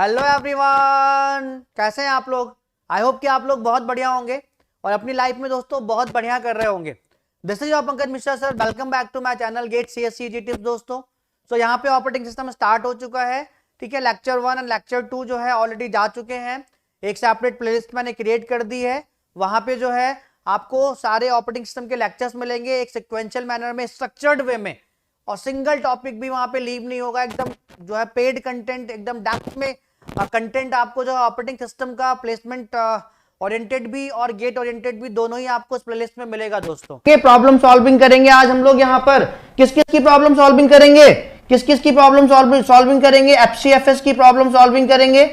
Hello everyone, कैसे हैं आप लोग। आई होप कि आप लोग बहुत बढ़िया होंगे और अपनी लाइफ में दोस्तों बहुत बढ़िया कर रहे होंगे। This is your Pankaj Mishra sir, welcome back to my channel GATE CSCG tips दोस्तों। सो यहाँ पे ऑपरेटिंग सिस्टम स्टार्ट हो चुका है, ठीक है। लेक्चर 1 एंड लेक्चर 2 जो है ऑलरेडी जा चुके हैं। एक सेपरेट प्लेलिस्ट मैंने क्रिएट कर दी है, वहां पे जो है आपको सारे ऑपरेटिंग सिस्टम के लेक्चर्स मिलेंगे एक सिक्वेंशियल मैनर में, स्ट्रक्चर्ड वे में, और सिंगल टॉपिक भी वहां पे लीव नहीं होगा। एकदम जो है पेड कंटेंट, एकदम डेप्थ में कंटेंट आपको जो है ऑपरेटिंग सिस्टम का प्लेसमेंट ओरिएंटेड भी और गेट ओरिएंटेड भी दोनों ही आपको इस प्लेलिस्ट में मिलेगा दोस्तों। के प्रॉब्लम सॉल्विंग करेंगे आज हम लोग यहाँ पर। किस किस की प्रॉब्लम सॉल्विंग करेंगे, किस किस की प्रॉब्लम सॉल्विंग करेंगे, FCFS की प्रॉब्लम सॉल्विंग करेंगे,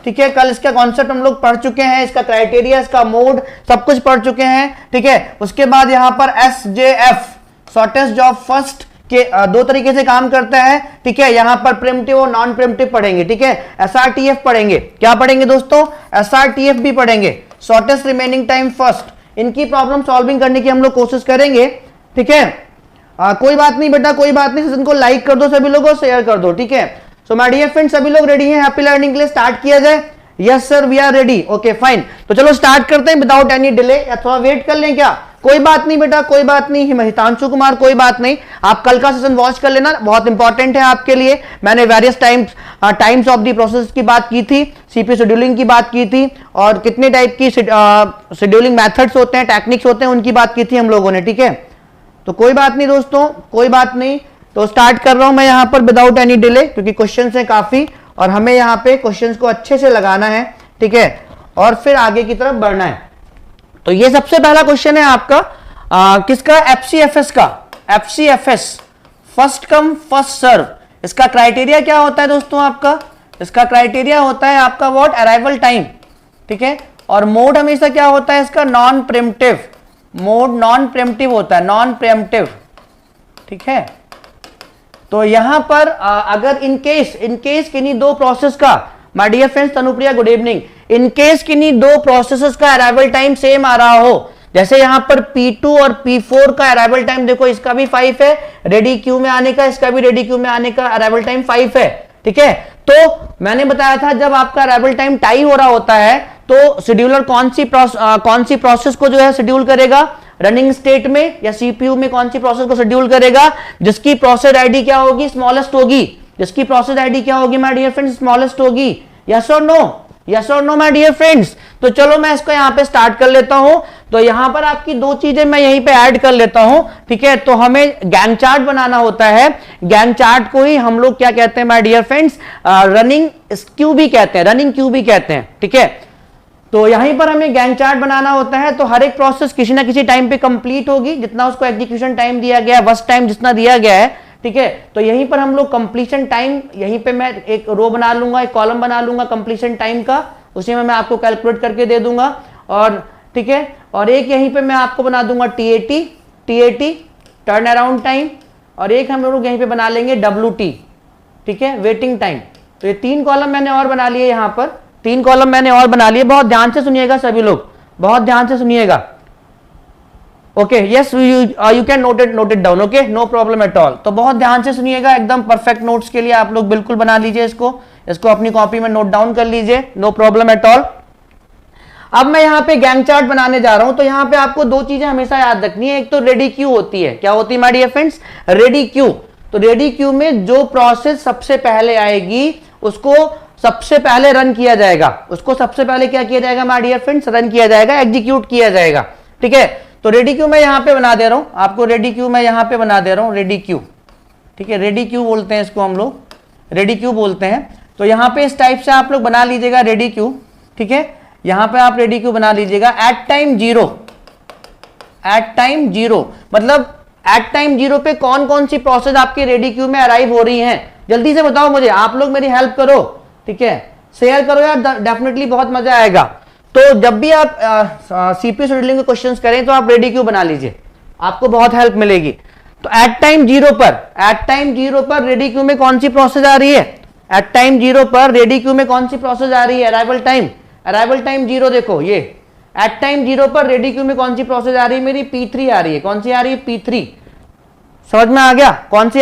ठीक है। कल इसका कॉन्सेप्ट हम लोग पढ़ चुके हैं, इसका क्राइटेरिया, इसका मोड सब कुछ पढ़ चुके हैं, ठीक है। उसके बाद यहाँ पर SJF शॉर्टेस्ट जॉब फर्स्ट के दो तरीके से काम करता है, ठीक है। यहां पर प्रिमिटिव और नॉन प्रिमिटिव पढ़ेंगे, ठीक है। SRTF पढ़ेंगे, क्या पढ़ेंगे दोस्तों, SRTF भी पढ़ेंगे, शॉर्टेस्ट रिमेनिंग टाइम फर्स्ट। इनकी प्रॉब्लम सॉल्विंग करने की हम लोग कोशिश करेंगे, ठीक है। कोई बात नहीं बेटा, कोई बात नहीं, सेशन को लाइक कर दो सभी लोगों, शेयर कर दो, ठीक है। सो माय डियर फ्रेंड्स, सभी लोग रेडी हैं हैप्पी लर्निंग के लिए, स्टार्ट किया जाए। Yes sir, we are ready, okay fine. तो चलो स्टार्ट करते हैं विदाउट एनी डिले, या थोड़ा वेट कर लें क्या, कोई बात नहीं बेटा, कोई बात नहीं। हितांशु कुमार, कोई बात नहीं, आप कल का सेशन वॉच कर लेना, बहुत इंपॉर्टेंट है आपके लिए। मैंने various times of the process की बात की थी, CPU शेड्यूलिंग की बात की थी, और कितने टाइप की शेड्यूलिंग मेथड्स होते हैं, टेक्निक्स होते हैं, उनकी बात की थी हम लोगों ने, ठीक है। तो कोई बात नहीं दोस्तों, कोई बात नहीं। तो स्टार्ट कर रहा हूं मैं यहां पर विदाउट एनी डिले, क्योंकि क्वेश्चन है काफी और हमें यहां पे क्वेश्चंस को अच्छे से लगाना है, ठीक है, और फिर आगे की तरफ बढ़ना है। तो ये सबसे पहला क्वेश्चन है आपका किसका, FCFS का। FCFS first come first serve. इसका क्राइटेरिया क्या होता है दोस्तों आपका, इसका क्राइटेरिया होता है आपका व्हाट, अराइवल टाइम, ठीक है। और मोड हमेशा क्या होता है इसका, non primitive. Mode non primitive होता है, नॉन प्रिमिटिव, ठीक है। तो यहां पर अगर इनकेस किन्हीं दो प्रोसेस का, my dear friends, Tanupriya good evening, in case किन्हीं दो प्रोसेसेस का अराइवल टाइम सेम आ रहा हो, जैसे यहां पर P2 और P4 का अराइवल टाइम देखो, इसका भी 5 है रेडी क्यू में आने का, इसका भी रेडी क्यू में आने का अराइवल टाइम 5 है, ठीक है। तो मैंने बताया था जब आपका अराइवल टाइम टाई हो रहा होता है तो शेड्यूलर कौन सी प्रोसेस को जो है शेड्यूल करेगा, रनिंग स्टेट में या CPU में कौन सी प्रोसेस को शेड्यूल करेगा, जिसकी प्रोसेस आईडी क्या होगी, स्मॉलेस्ट होगी। जिसकी प्रोसेस आईडी क्या होगी माय डियर फ्रेंड्स, स्मॉलेस्ट होगी। यस और नो, यस और नो माय डियर फ्रेंड्स। तो चलो मैं इसको यहां पे स्टार्ट कर लेता हूं। तो यहां पर आपकी दो चीजें मैं यहीं पे ऐड कर लेता हूं, ठीक है। तो हमें गैंग चार्ट बनाना होता है, गैंग चार्ट को ही हम लोग क्या कहते हैं my dear friends, running queue भी कहते हैं, रनिंग क्यू भी कहते हैं, ठीक है। तो यहीं पर हमें गैंग चार्ट बनाना होता है। तो हर एक प्रोसेस किसी ना किसी टाइम पे कंप्लीट होगी, जितना उसको एग्जीक्यूशन टाइम दिया गया है, वर्स्ट टाइम जितना दिया गया है, ठीक है। तो यहीं पर हम लोग कंप्लीशन टाइम, यहीं पे मैं एक रो बना लूंगा, एक कॉलम बना लूंगा कंप्लीशन टाइम का, उसी में मैं आपको कैलकुलेट करके दे दूंगा, और ठीक है। और एक यहीं पे मैं आपको बना दूंगा TAT टर्न अराउंड टाइम, और एक हम लोग यहीं पे बना लेंगे WT, ठीक है, वेटिंग टाइम। तो ये 3 कॉलम मैंने और बना लिए, यहाँ पर 3 कॉलम मैंने और बना लिए। बहुत ध्यान से सुनिएगा सभी लोग, बहुत ध्यान से सुनिएगा, okay. Yes, you can note it down, okay, no problem at all. तो बहुत ध्यान से सुनिएगा, एकदम परफेक्ट नोट्स के लिए आप लोग बिल्कुल बना लीजिए इसको अपनी कॉपी में नोट डाउन कर लीजिए, नो प्रॉब्लम एट ऑल। अब मैं यहाँ पे गैंग चार्ट बनाने जा रहा हूं। तो यहाँ पे आपको दो चीजें हमेशा याद रखनी है, एक तो रेडी क्यू होती है, क्या होती है my dear friends, ready queue. तो रेडी क्यू में जो प्रोसेस सबसे पहले आएगी उसको सबसे पहले रन किया जाएगा, उसको सबसे पहले क्या किया जाएगा माय डियर फ्रेंड्स, रन किया जाएगा, एग्जीक्यूट किया जाएगा, ठीक है। तो रेडी क्यू मैं यहां पे बना दे रहा हूं आपको, रेडी क्यू मैं यहां पे बना दे रहा हूं, रेडी क्यू, ठीक है। रेडी क्यू बोलते हैं इसको हम लोग, रेडी क्यू बोलते हैं। तो यहां पे इस टाइप से आप लोग बना लीजिएगा रेडी क्यू, ठीक है। यहां पे आप रेडी क्यू बना लीजिएगा एट टाइम जीरो, मतलब एट टाइम जीरो पे कौन कौन सी प्रोसेस आपके रेडी क्यू में अराइव हो रही हैं, जल्दी से बताओ मुझे, आप लोग मेरी हेल्प करो, ठीक है, शेयर करो यार, डेफिनेटली बहुत मजा आएगा। तो जब भी आप CPU शेड्यूलिंग के क्वेश्चंस करें तो आप रेडी क्यू बना लीजिए, आपको बहुत हेल्प मिलेगी। तो एट टाइम जीरो पर रेडी क्यू में कौन सी प्रोसेस आ रही है, एट टाइम जीरो पर रेडी क्यू में कौन सी प्रोसेस आ रही है, अराइवल टाइम जीरो, देखो ये एट टाइम जीरो पर रेडी क्यू में कौन सी प्रोसेस आ रही है, मेरी P3 आ रही है। कौन सी आ रही है, P3, समझ में आ गया, कौन सी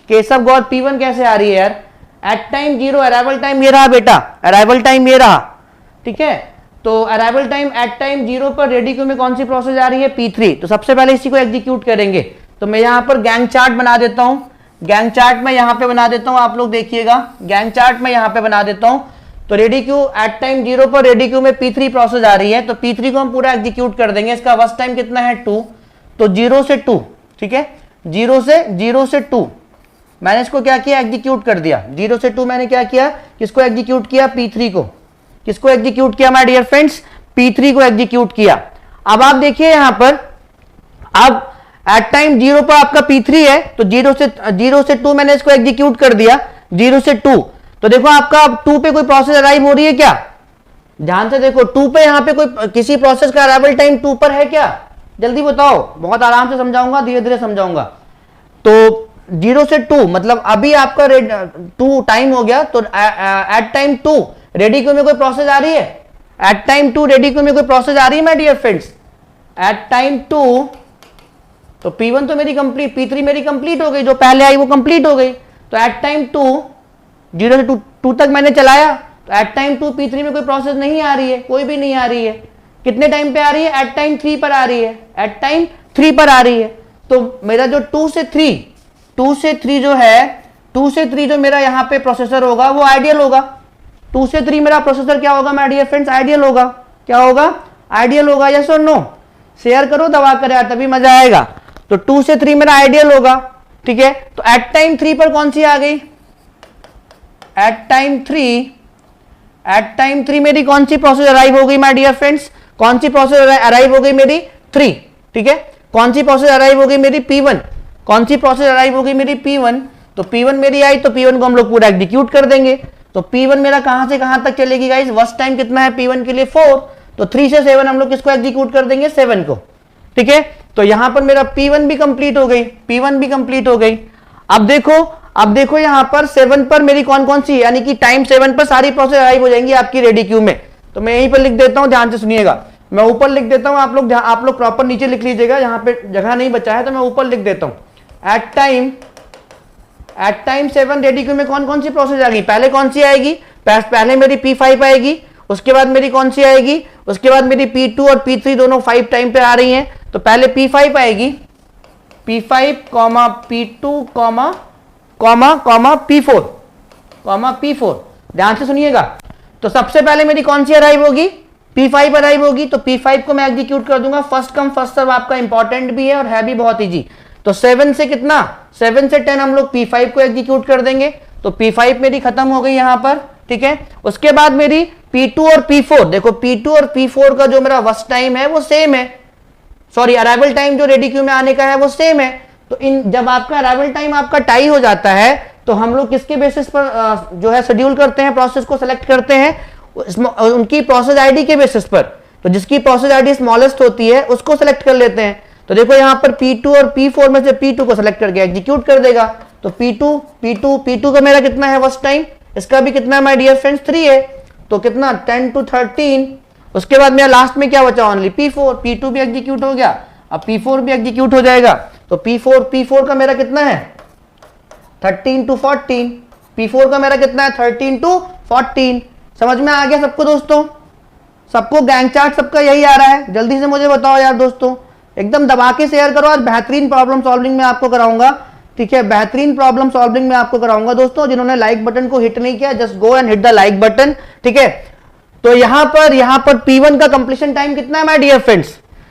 केशव गौर P1 कैसे आ रही है यार, एट टाइम 0 अराइवल टाइम ये रहा बेटा, अराइवल टाइम ये रहा, ठीक है। तो अराइवल टाइम एट टाइम 0 पर रेडी क्यू में कौन सी प्रोसेस आ रही है, P3। तो सबसे पहले इसी को एग्जीक्यूट करेंगे। तो मैं यहां पर गैंग चार्ट बना देता हूं, गैंग चार्ट मैं यहां पे बना देता हूं, आप लोग देखिएगा, गैंग चार्ट मैं यहां पे बना देता हूं। तो रेडी क्यू एट टाइम 0 पर रेडी क्यू में P3 प्रोसेस आ रही है, तो P3 को हम पूरा एग्जीक्यूट कर देंगे। इसका वर्स्ट टाइम कितना है 2, तो 0 से 2, ठीक है, 0 से 2 मैंने इसको क्या किया, एग्जीक्यूट कर दिया। 0 से 2 मैंने क्या किया, किसको एग्जीक्यूट किया, P3 को। किसको एग्जीक्यूट किया माय डियर फ्रेंड्स, P3 को एग्जीक्यूट किया। अब आप देखिए यहां पर, अब एट टाइम 0 पर आपका P3 है, तो 0 से 2 मैंने इसको एग्जीक्यूट कर दिया, 0 से 2। तो देखो आपका 2 पे कोई प्रोसेस अराइव हो रही है क्या, ध्यान से देखो 2 पे, यहां पे कोई किसी प्रोसेस का अराइवल टाइम 2 पर है क्या, जल्दी बताओ, बहुत आराम से समझाऊंगा, धीरे धीरे समझाऊंगा। तो 0 से 2 मतलब अभी आपका 2 टाइम हो गया, तो एट टाइम 2 रेडी क्यू में कोई प्रोसेस आ रही है, एट टाइम 2 रेडी क्यू में कोई प्रोसेस आ रही है my dear friends, at time 2। तो P1 तो मेरी कंप्लीट, P3 मेरी कंप्लीट हो गई, जो पहले आई वो कंप्लीट हो गई। तो एट टाइम 2 0 से 2 तक मैंने चलाया, तो एट टाइम 2 P3 में कोई प्रोसेस नहीं आ रही है, कोई भी नहीं आ रही है। कितने टाइम पे आ रही है, एट टाइम 3 पर आ रही है, एट टाइम 3 पर आ रही है। तो मेरा जो 2 से 3 जो है, 2 से 3 जो मेरा यहाँ पे प्रोसेसर होगा वो आइडियल होगा। 2 से 3 मेरा प्रोसेसर क्या होगा माय डियर फ्रेंड्स, आइडियल होगा। क्या होगा, आइडियल होगा, यस और नो, शेयर करो, दबा कर यार, तभी मजा आएगा। तो 2 से 3 मेरा आइडियल होगा, ठीक है। तो एट टाइम 3 पर कौन सी आ गई, एट टाइम 3 मेरी कौन सी प्रोसेस अराइव हो गई माय डियर फ्रेंड्स, कौन सी प्रोसेस अराइव हो गई मेरी 3, ठीक है। कौन सी प्रोसेस अराइव हो गई मेरी P1, कौन सी प्रोसेस अराइव हो गई मेरी P1। तो P1 मेरी आई, तो P1 को हम लोग पूरा एग्जीक्यूट कर देंगे। तो P1 मेरा कहां से कहां तक चलेगी गाइस, वर्स्ट टाइम कितना है P1 के लिए 4, तो 3 से 7 हम लोग किसको एग्जीक्यूट कर देंगे, 7 को, ठीक है। तो यहां पर मेरा P1 भी कंप्लीट हो गई, P1 भी कंप्लीट हो गई। अब देखो यहां पर 7 पर मेरी कौन कौन सी, यानी कि टाइम 7 पर सारी प्रोसेस अराइव हो जाएंगी आपकी रेडी क्यू में। तो मैं यहीं पर लिख देता हूं, ध्यान से सुनिएगा, मैं ऊपर लिख देता हूं, आप लोग प्रॉपर नीचे लिख लीजिएगा, यहां पे जगह नहीं बचा है तो मैं ऊपर लिख देता हूं। एट टाइम 7 रेडी क्यू में कौन कौन सी प्रोसेस आ गई, पहले कौन सी आएगी, पहले मेरी P5 आएगी, उसके बाद मेरी कौन सी आएगी, उसके बाद मेरी P2 और P3 दोनों 5 टाइम पे आ रही हैं। तो पहले P5 आएगी, P5, P2, P4, ध्यान से सुनिएगा। तो सबसे पहले मेरी कौन सी अराइव होगी, P5 अराइव होगी। तो P5 को मैं एग्जीक्यूट कर दूंगा, फर्स्ट कम फर्स्ट सर्व आपका इंपॉर्टेंट भी है और है भी बहुत इजी। तो 7 से कितना, 7 से 10 हम लोग P5 को एग्जीक्यूट कर देंगे। तो P5 मेरी खत्म हो गई यहां पर, ठीक है। उसके बाद मेरी P2 और P4, देखो P2 और P4 का जो मेरा वर्स्ट टाइम है वो सेम है, सॉरी अराइवल टाइम जो रेडी क्यू में आने का है वो सेम है। तो इन जब आपका अराइवल टाइम आपका टाई हो जाता है, तो हम लोग किसके बेसिस पर जो है शेड्यूल करते हैं, प्रोसेस को सेलेक्ट करते हैं, उनकी प्रोसेस आईडी के बेसिस पर। तो जिसकी प्रोसेस आईडी स्मॉलेस्ट होती है उसको सेलेक्ट कर लेते हैं। तो देखो यहां पर P2 और P4 में से P2 को सेलेक्ट करके एग्जीक्यूट कर देगा। तो P2 का मेरा कितना है वर्स्ट टाइम, इसका भी कितना है माय डियर फ्रेंड्स, 3 है। तो कितना 10 to 13। उसके बाद मेरा लास्ट में क्या बचा, ओनली P4, P2 भी एग्जीक्यूट हो गया, अब P4 भी एग्जीक्यूट हो जाएगा। तो P4 का मेरा कितना है 13 to 14, P4 का मेरा कितना है 13 to 14। समझ में आ गया सबको दोस्तों, सबको गैंग चार्ट सबका यही आ रहा है, जल्दी से मुझे बताओ यार दोस्तों, एकदम दबा के शेयर करो। आज बेहतरीन प्रॉब्लम सॉल्विंग में आपको कराऊंगा, ठीक है, बेहतरीन प्रॉब्लम सॉल्विंग में आपको कराऊंगा दोस्तों। जिन्होंने लाइक बटन को हिट नहीं किया, just go and hit the like button, ठीक है। तो यहां पर P1 का कंप्लीशन टाइम कितना है माय डियर फ्रेंड्स,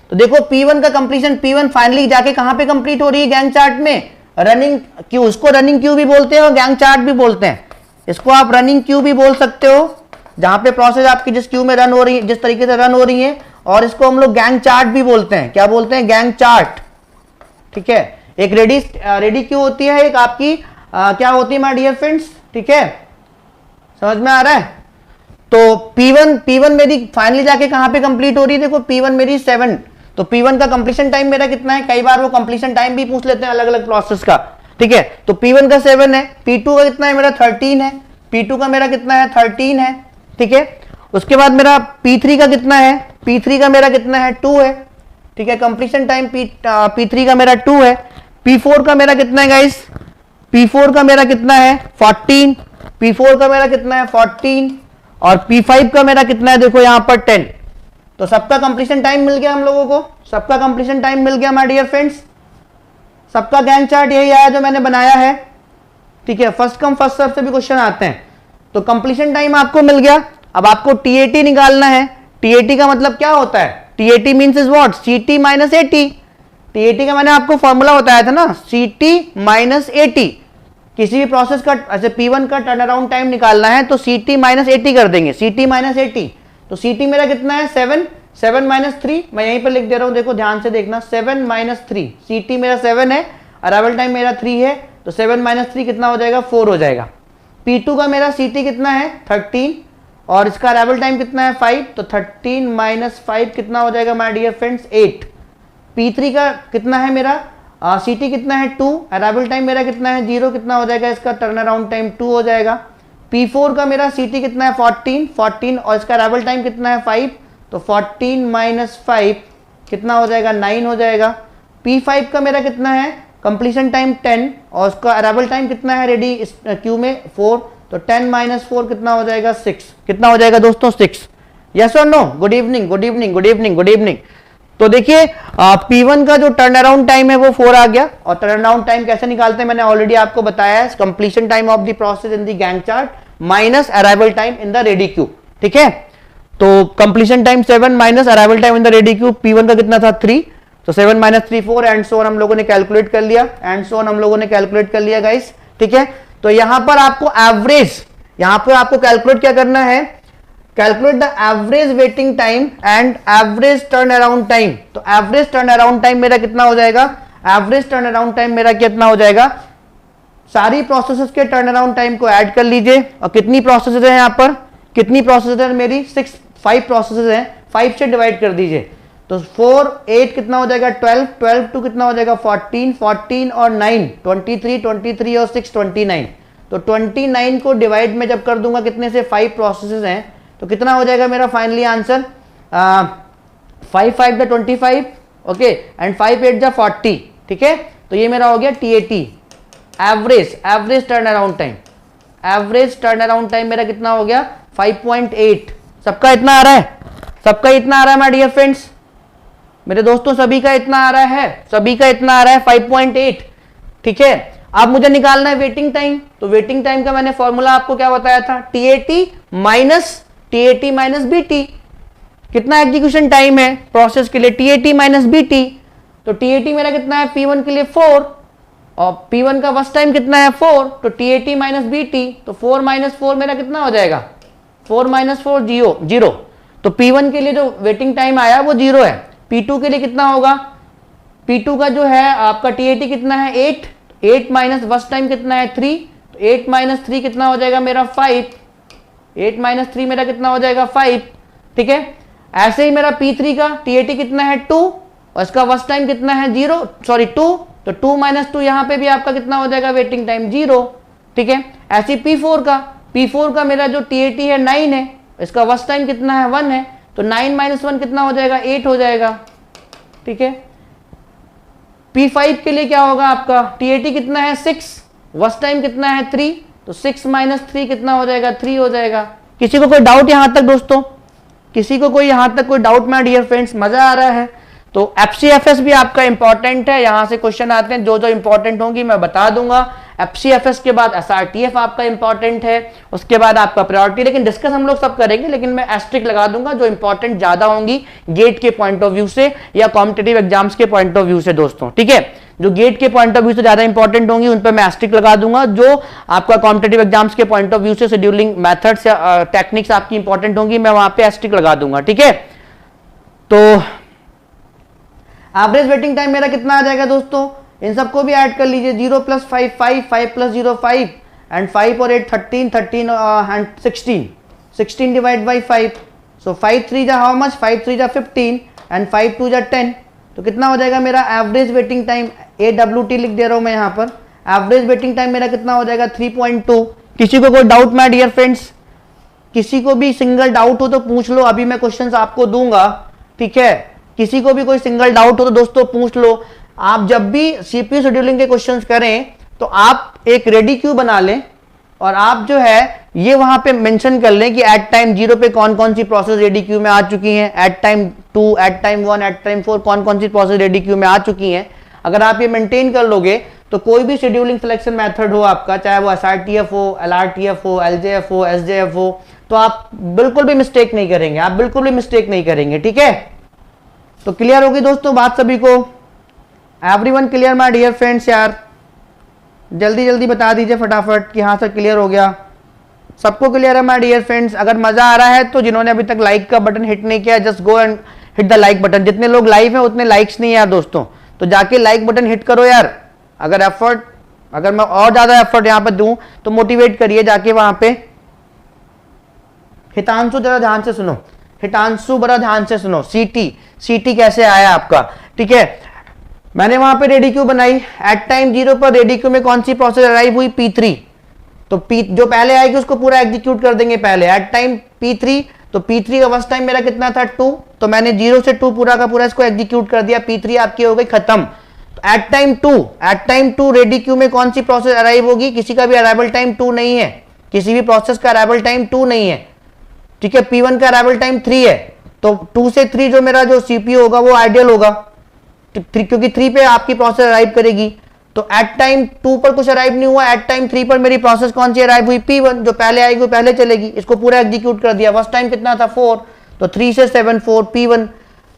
तो देखो P1 का कंप्लीशन, P1 फाइनली जाके कहां पे कंप्लीट हो रही है गैंग चार्ट में, रनिंग क्यू, उसको रनिंग क्यू भी बोलते हैं और गैंग चार्ट भी बोलते हैं। इसको आप रनिंग क्यू भी बोल सकते हो, जहां पे प्रोसेस आपकी जिस क्यू में रन हो रही है, जिस तरीके से रन हो रही है, और इसको हम लोग गैंग चार्ट भी बोलते हैं। क्या बोलते हैं, गैंग चार्ट, ठीक है। एक रेडी क्यू होती है, एक आपकी क्या होती है माय डियर फ्रेंड्स, ठीक है, समझ में आ रहा है। तो P1 मेरी फाइनली जाके कहां पे कंप्लीट हो रही है, देखो P1 मेरी 7, तो P1 का कंप्लीशन टाइम मेरा कितना है, कई बार वो कंप्लीशन टाइम भी पूछ लेते हैं अलग अलग प्रोसेस का, ठीक है। तो P1 का 7 है, P2 का कितना है मेरा 13 है, P2 का मेरा कितना है 13 है, ठीक है। उसके बाद मेरा P3 का कितना है, P3 का मेरा कितना है 2 है, ठीक है। कंप्लीशन टाइम P3 का मेरा 2 है। P4 का मेरा कितना है गाइस, P4 का मेरा कितना है 14, P4 का मेरा कितना है 14 और P5 का मेरा कितना है देखो यहां पर 10। तो सबका कंप्लीशन टाइम मिल गया हम लोगों को, सबका कंप्लीशन टाइम मिल गया माय डियर फ्रेंड्स। सबका गैंट चार्ट यही आया जो मैंने बनाया है, ठीक है। फर्स्ट कम फर्स्ट सर्व से भी क्वेश्चन आते हैं। तो कंप्लीशन टाइम आपको मिल गया। अब आपको टीएटी निकालना है। टीएटी का मतलब क्या होता है? TAT means is what? सीटी माइनस एटी। टीएटी का मैंने आपको फॉर्मूला बताया था ना, सीटी माइनस एटी। किसी भी प्रोसेस का ऐसे P1 का टर्न अराउंड टाइम निकालना है तो सीटी माइनस एटी कर देंगे, सीटी माइनस एटी। तो सीटी मेरा कितना है 7, 7 माइनस 3, मैं यहीं पर लिख दे रहा हूं, देखो ध्यान से देखना, 7 माइनस 3। सीटी मेरा 7 है, अराइवल टाइम मेरा 3 है, तो 7 माइनस 3 कितना हो जाएगा? 4 हो जाएगा। P2 का मेरा सीटी कितना है 13 और इसका अराइवल टाइम कितना है 5, तो 13 माइनस 5 कितना हो जाएगा माय डियर फ्रेंड्स? 8। P3 का कितना है मेरा सीटी कितना है 2, अराइवल टाइम मेरा कितना है 0, कितना हो जाएगा इसका टर्न अराउंड टाइम 2 हो जाएगा। P4 का मेरा सीटी कितना है 14 और इसका अराइवल टाइम कितना है 5, तो 14 माइनस 5 कितना हो जाएगा? 9 हो जाएगा। P5 का मेरा कितना है कंप्लीशन टाइम 10 और उसका अराइवल टाइम कितना है रेडी क्यू में 4, तो 10 माइनस 4 कितना हो जाएगा? 6। कितना हो जाएगा दोस्तों? 6। यस और no? Good evening, good evening, good evening, good evening. तो देखिए P1 का जो टर्न अराउंड टाइम है वो 4 आ गया। और टर्न अराउंड टाइम कैसे निकालते हैं मैंने ऑलरेडी आपको बताया है, completion time of the process in the Gantt chart minus arrival time in the ready queue, ठीक है। तो completion time 7 minus arrival time in the ready queue, P1 का कितना था 3, तो 7 माइनस 3 4 एंड सो ऑन हम लोगों ने कैलकुलेट कर लिया, एंड सो ऑन हम लोगों ने कैलकुलेट कर लिया गाइस, ठीक है। तो यहां पर आपको एवरेज, यहां पर आपको कैलकुलेट क्या करना है? Calculate the average waiting time and average turn around time. तो एवरेज टर्न अराउंड टाइम मेरा कितना हो जाएगा? एवरेज टर्न अराउंड टाइम मेरा कितना हो जाएगा? सारी प्रोसेसेस के टर्न अराउंड टाइम को ऐड कर लीजिए। और कितनी प्रोसेसेस है यहाँ पर? कितनी प्रोसेसेस है मेरी? 5 प्रोसेसेस हैं, 5 से डिवाइड कर दीजिए। तो 4 8 कितना हो जाएगा? 12 12 टू कितना हो जाएगा? 14 14 और 9 23 23 और 6 29। तो 29 को डिवाइड में जब कर दूंगा कितने से? 5 प्रोसेसेस हैं, तो कितना हो जाएगा मेरा finally answer? 5 5 the 25, okay, and 5 8 the 40, ठीक है। तो ये मेरा हो गया TAT, average turn around time. Average turn around time मेरा कितना हो गया? 5.8। सबका इतना आ रहा है? सबका इतना आ रहा है माय डियर फ्रेंड्स? मेरे दोस्तों सभी का इतना आ रहा है? सभी का इतना आ रहा है 5.8, ठीक है। अब मुझे निकालना है वेटिंग टाइम। तो वेटिंग टाइम का मैंने फॉर्मूला आपको क्या बताया था? TAT minus BT. कितना एग्जीक्यूशन टाइम है प्रोसेस के लिए? TAT minus BT. तो टीएटी मेरा कितना है P1 के लिए 4 और P1 का फर्स्ट टाइम कितना है 4, तो टीएटी माइनस बीटी, तो 4 माइनस 4 मेरा कितना हो जाएगा? 4 माइनस 4 0। तो P1 के लिए जो वेटिंग टाइम आया वो 0 है। P2 के लिए कितना होगा? P2 का जो है आपका टीएटी कितना है 8 माइनस फर्स्ट टाइम कितना है 3, तो 8 माइनस 3 कितना हो जाएगा मेरा 5, 8 माइनस 3 मेरा कितना हो जाएगा 5, ठीक है। ऐसे ही मेरा P3 का टीएटी कितना है 2 और इसका फर्स्ट टाइम कितना है 2, तो 2 माइनस 2 यहां पे भी आपका कितना हो जाएगा वेटिंग टाइम 0, ठीक है। ऐसे P4 का मेरा जो टीएटी है 9 है, इसका फर्स्ट टाइम कितना है 1 है, तो 9 माइनस 1 कितना हो जाएगा? 8 हो जाएगा, ठीक है। P5 के लिए क्या होगा आपका? टीएटी कितना है 6, फर्स्ट टाइम कितना है 3, तो 6 माइनस 3 कितना हो जाएगा? 3 हो जाएगा। किसी को कोई डाउट यहां तक दोस्तों? किसी को कोई यहां तक कोई डाउट माय डियर फ्रेंड्स? मजा आ रहा है? तो एफसीएफएस भी आपका इंपॉर्टेंट है, यहां से क्वेश्चन आते हैं, जो जो इंपॉर्टेंट होंगी मैं बता दूंगा। एफसीएफएस के बाद एसआरटीएफ आपका इंपॉर्टेंट है, उसके बाद आपका प्रायोरिटी, लेकिन डिस्कस हम लोग सब करेंगे, लेकिन मैं एस्ट्रिक लगा दूंगा जो इंपॉर्टेंट ज्यादा होंगी गेट के पॉइंट ऑफ व्यू से या कॉम्पिटिटिव एग्जाम्स के पॉइंट ऑफ व्यू से दोस्तों, ठीक है। जो गेट के पॉइंट ऑफ व्यू से ज्यादा इंपॉर्टेंट होंगी उन पर मैं एस्ट्रिक लगा दूंगा। जो आपका कॉम्पिटिटिव एग्जाम्स के पॉइंट ऑफ व्यू से शेड्यूलिंग मेथड्स या टेक्निक्स आपकी इंपॉर्टेंट होंगी, मैं वहां पे एस्ट्रिक लगा दूंगा, ठीक है। तो एवरेज वेटिंग टाइम मेरा कितना आ जाएगा दोस्तों? इन सबको भी ऐड कर लीजिए। 0 प्लस 5 5, 5 प्लस 0 5 एंड 5 और 8 13, 13 एंड 16 डिवाइड बाई 5, सो 5 3 जा हाउ मच? 5 3 जा 15 एंड 5 2 जा 10, तो कितना हो जाएगा मेरा एवरेज वेटिंग टाइम? AWT लिख दे रहा हूं मैं यहाँ पर। एवरेज वेटिंग टाइम मेरा कितना हो जाएगा? 3.2। किसी को कोई डाउट माय डियर फ्रेंड्स? किसी को भी सिंगल डाउट हो तो पूछ लो, अभी मैं क्वेश्चंस आपको दूंगा, ठीक है। किसी को भी कोई सिंगल डाउट हो तो दोस्तों पूछ लो। आप जब भी सीपीयू शेड्यूलिंग के क्वेश्चंस करें तो आप एक रेडी क्यू बना लें, और आप जो है ये वहां पे मेंशन कर लें कि एट टाइम 0 पे कौन कौन सी प्रोसेस रेडी क्यू में आ चुकी हैं, at time 2, at time 1, at time 4 कौन कौन सी प्रोसेस रेडी क्यू में आ चुकी हैं। अगर आप ये मेंटेन कर लोगे तो कोई भी शेड्यूलिंग सिलेक्शन मेथड हो आपका, चाहे वो SRTF हो, LRTF हो, LJF हो, SJF हो, तो आप बिल्कुल भी मिस्टेक नहीं करेंगे, आप बिल्कुल भी मिस्टेक नहीं करेंगे। ठीक है, तो क्लियर होगी दोस्तों बात सभी को? Everyone clear my dear friends? यार जल्दी जल्दी बता दीजिए फटाफट कि हाँ सर क्लियर हो गया। सबको क्लियर है माय डियर फ्रेंड्स? अगर मजा आ रहा है तो जिन्होंने अभी तक लाइक का बटन हिट नहीं किया, just go and hit the like button. जितने लोग लाइव हैं उतने लाइक्स नहीं है यार दोस्तों, तो जाके लाइक बटन हिट करो यार। अगर मैं और ज्यादा एफर्ट यहां पर दूं तो मोटिवेट करिए जाके वहां पे। हितांशु जरा ध्यान से सुनो, हितांशु बड़ा ध्यान से सुनो। सीटी कैसे आया आपका? ठीक है, मैंने वहां पे रेडी क्यू बनाई, एट टाइम 0 पर रेडी क्यू में कौन सी प्रोसेस अराइव हुई? P3। तो जो पहले आएगी उसको पूरा एग्जीक्यूट कर देंगे पहले, एट टाइम P3। तो P3 का फर्स्ट टाइम मेरा कितना था? 2। तो मैंने 0 से 2 पूरा का पूरा इसको एग्जीक्यूट कर दिया, P3 आपकी हो गई खत्म। एट टाइम 2 रेडी क्यू में कौन सी प्रोसेस अराइव होगी? किसी का भी अराइवल टाइम 2 नहीं है, किसी भी प्रोसेस का अराइवल टाइम 2 नहीं है। ठीक है, P1 का अराइवल टाइम 3 है, तो 2 से 3 जो मेरा जो CPU होगा वो आइडियल होगा, क्योंकि 3 पे आपकी प्रोसेस अराइव करेगी। तो एट टाइम 2 पर कुछ अराइव नहीं हुआ, एट टाइम 3 पर मेरी प्रोसेस कौन सी अराइव हुई? P1। जो पहले आएगी वो पहले चलेगी, इसको पूरा एग्जीक्यूट कर दिया। फर्स्ट टाइम कितना था? 4। तो 3 से 7 4 P1।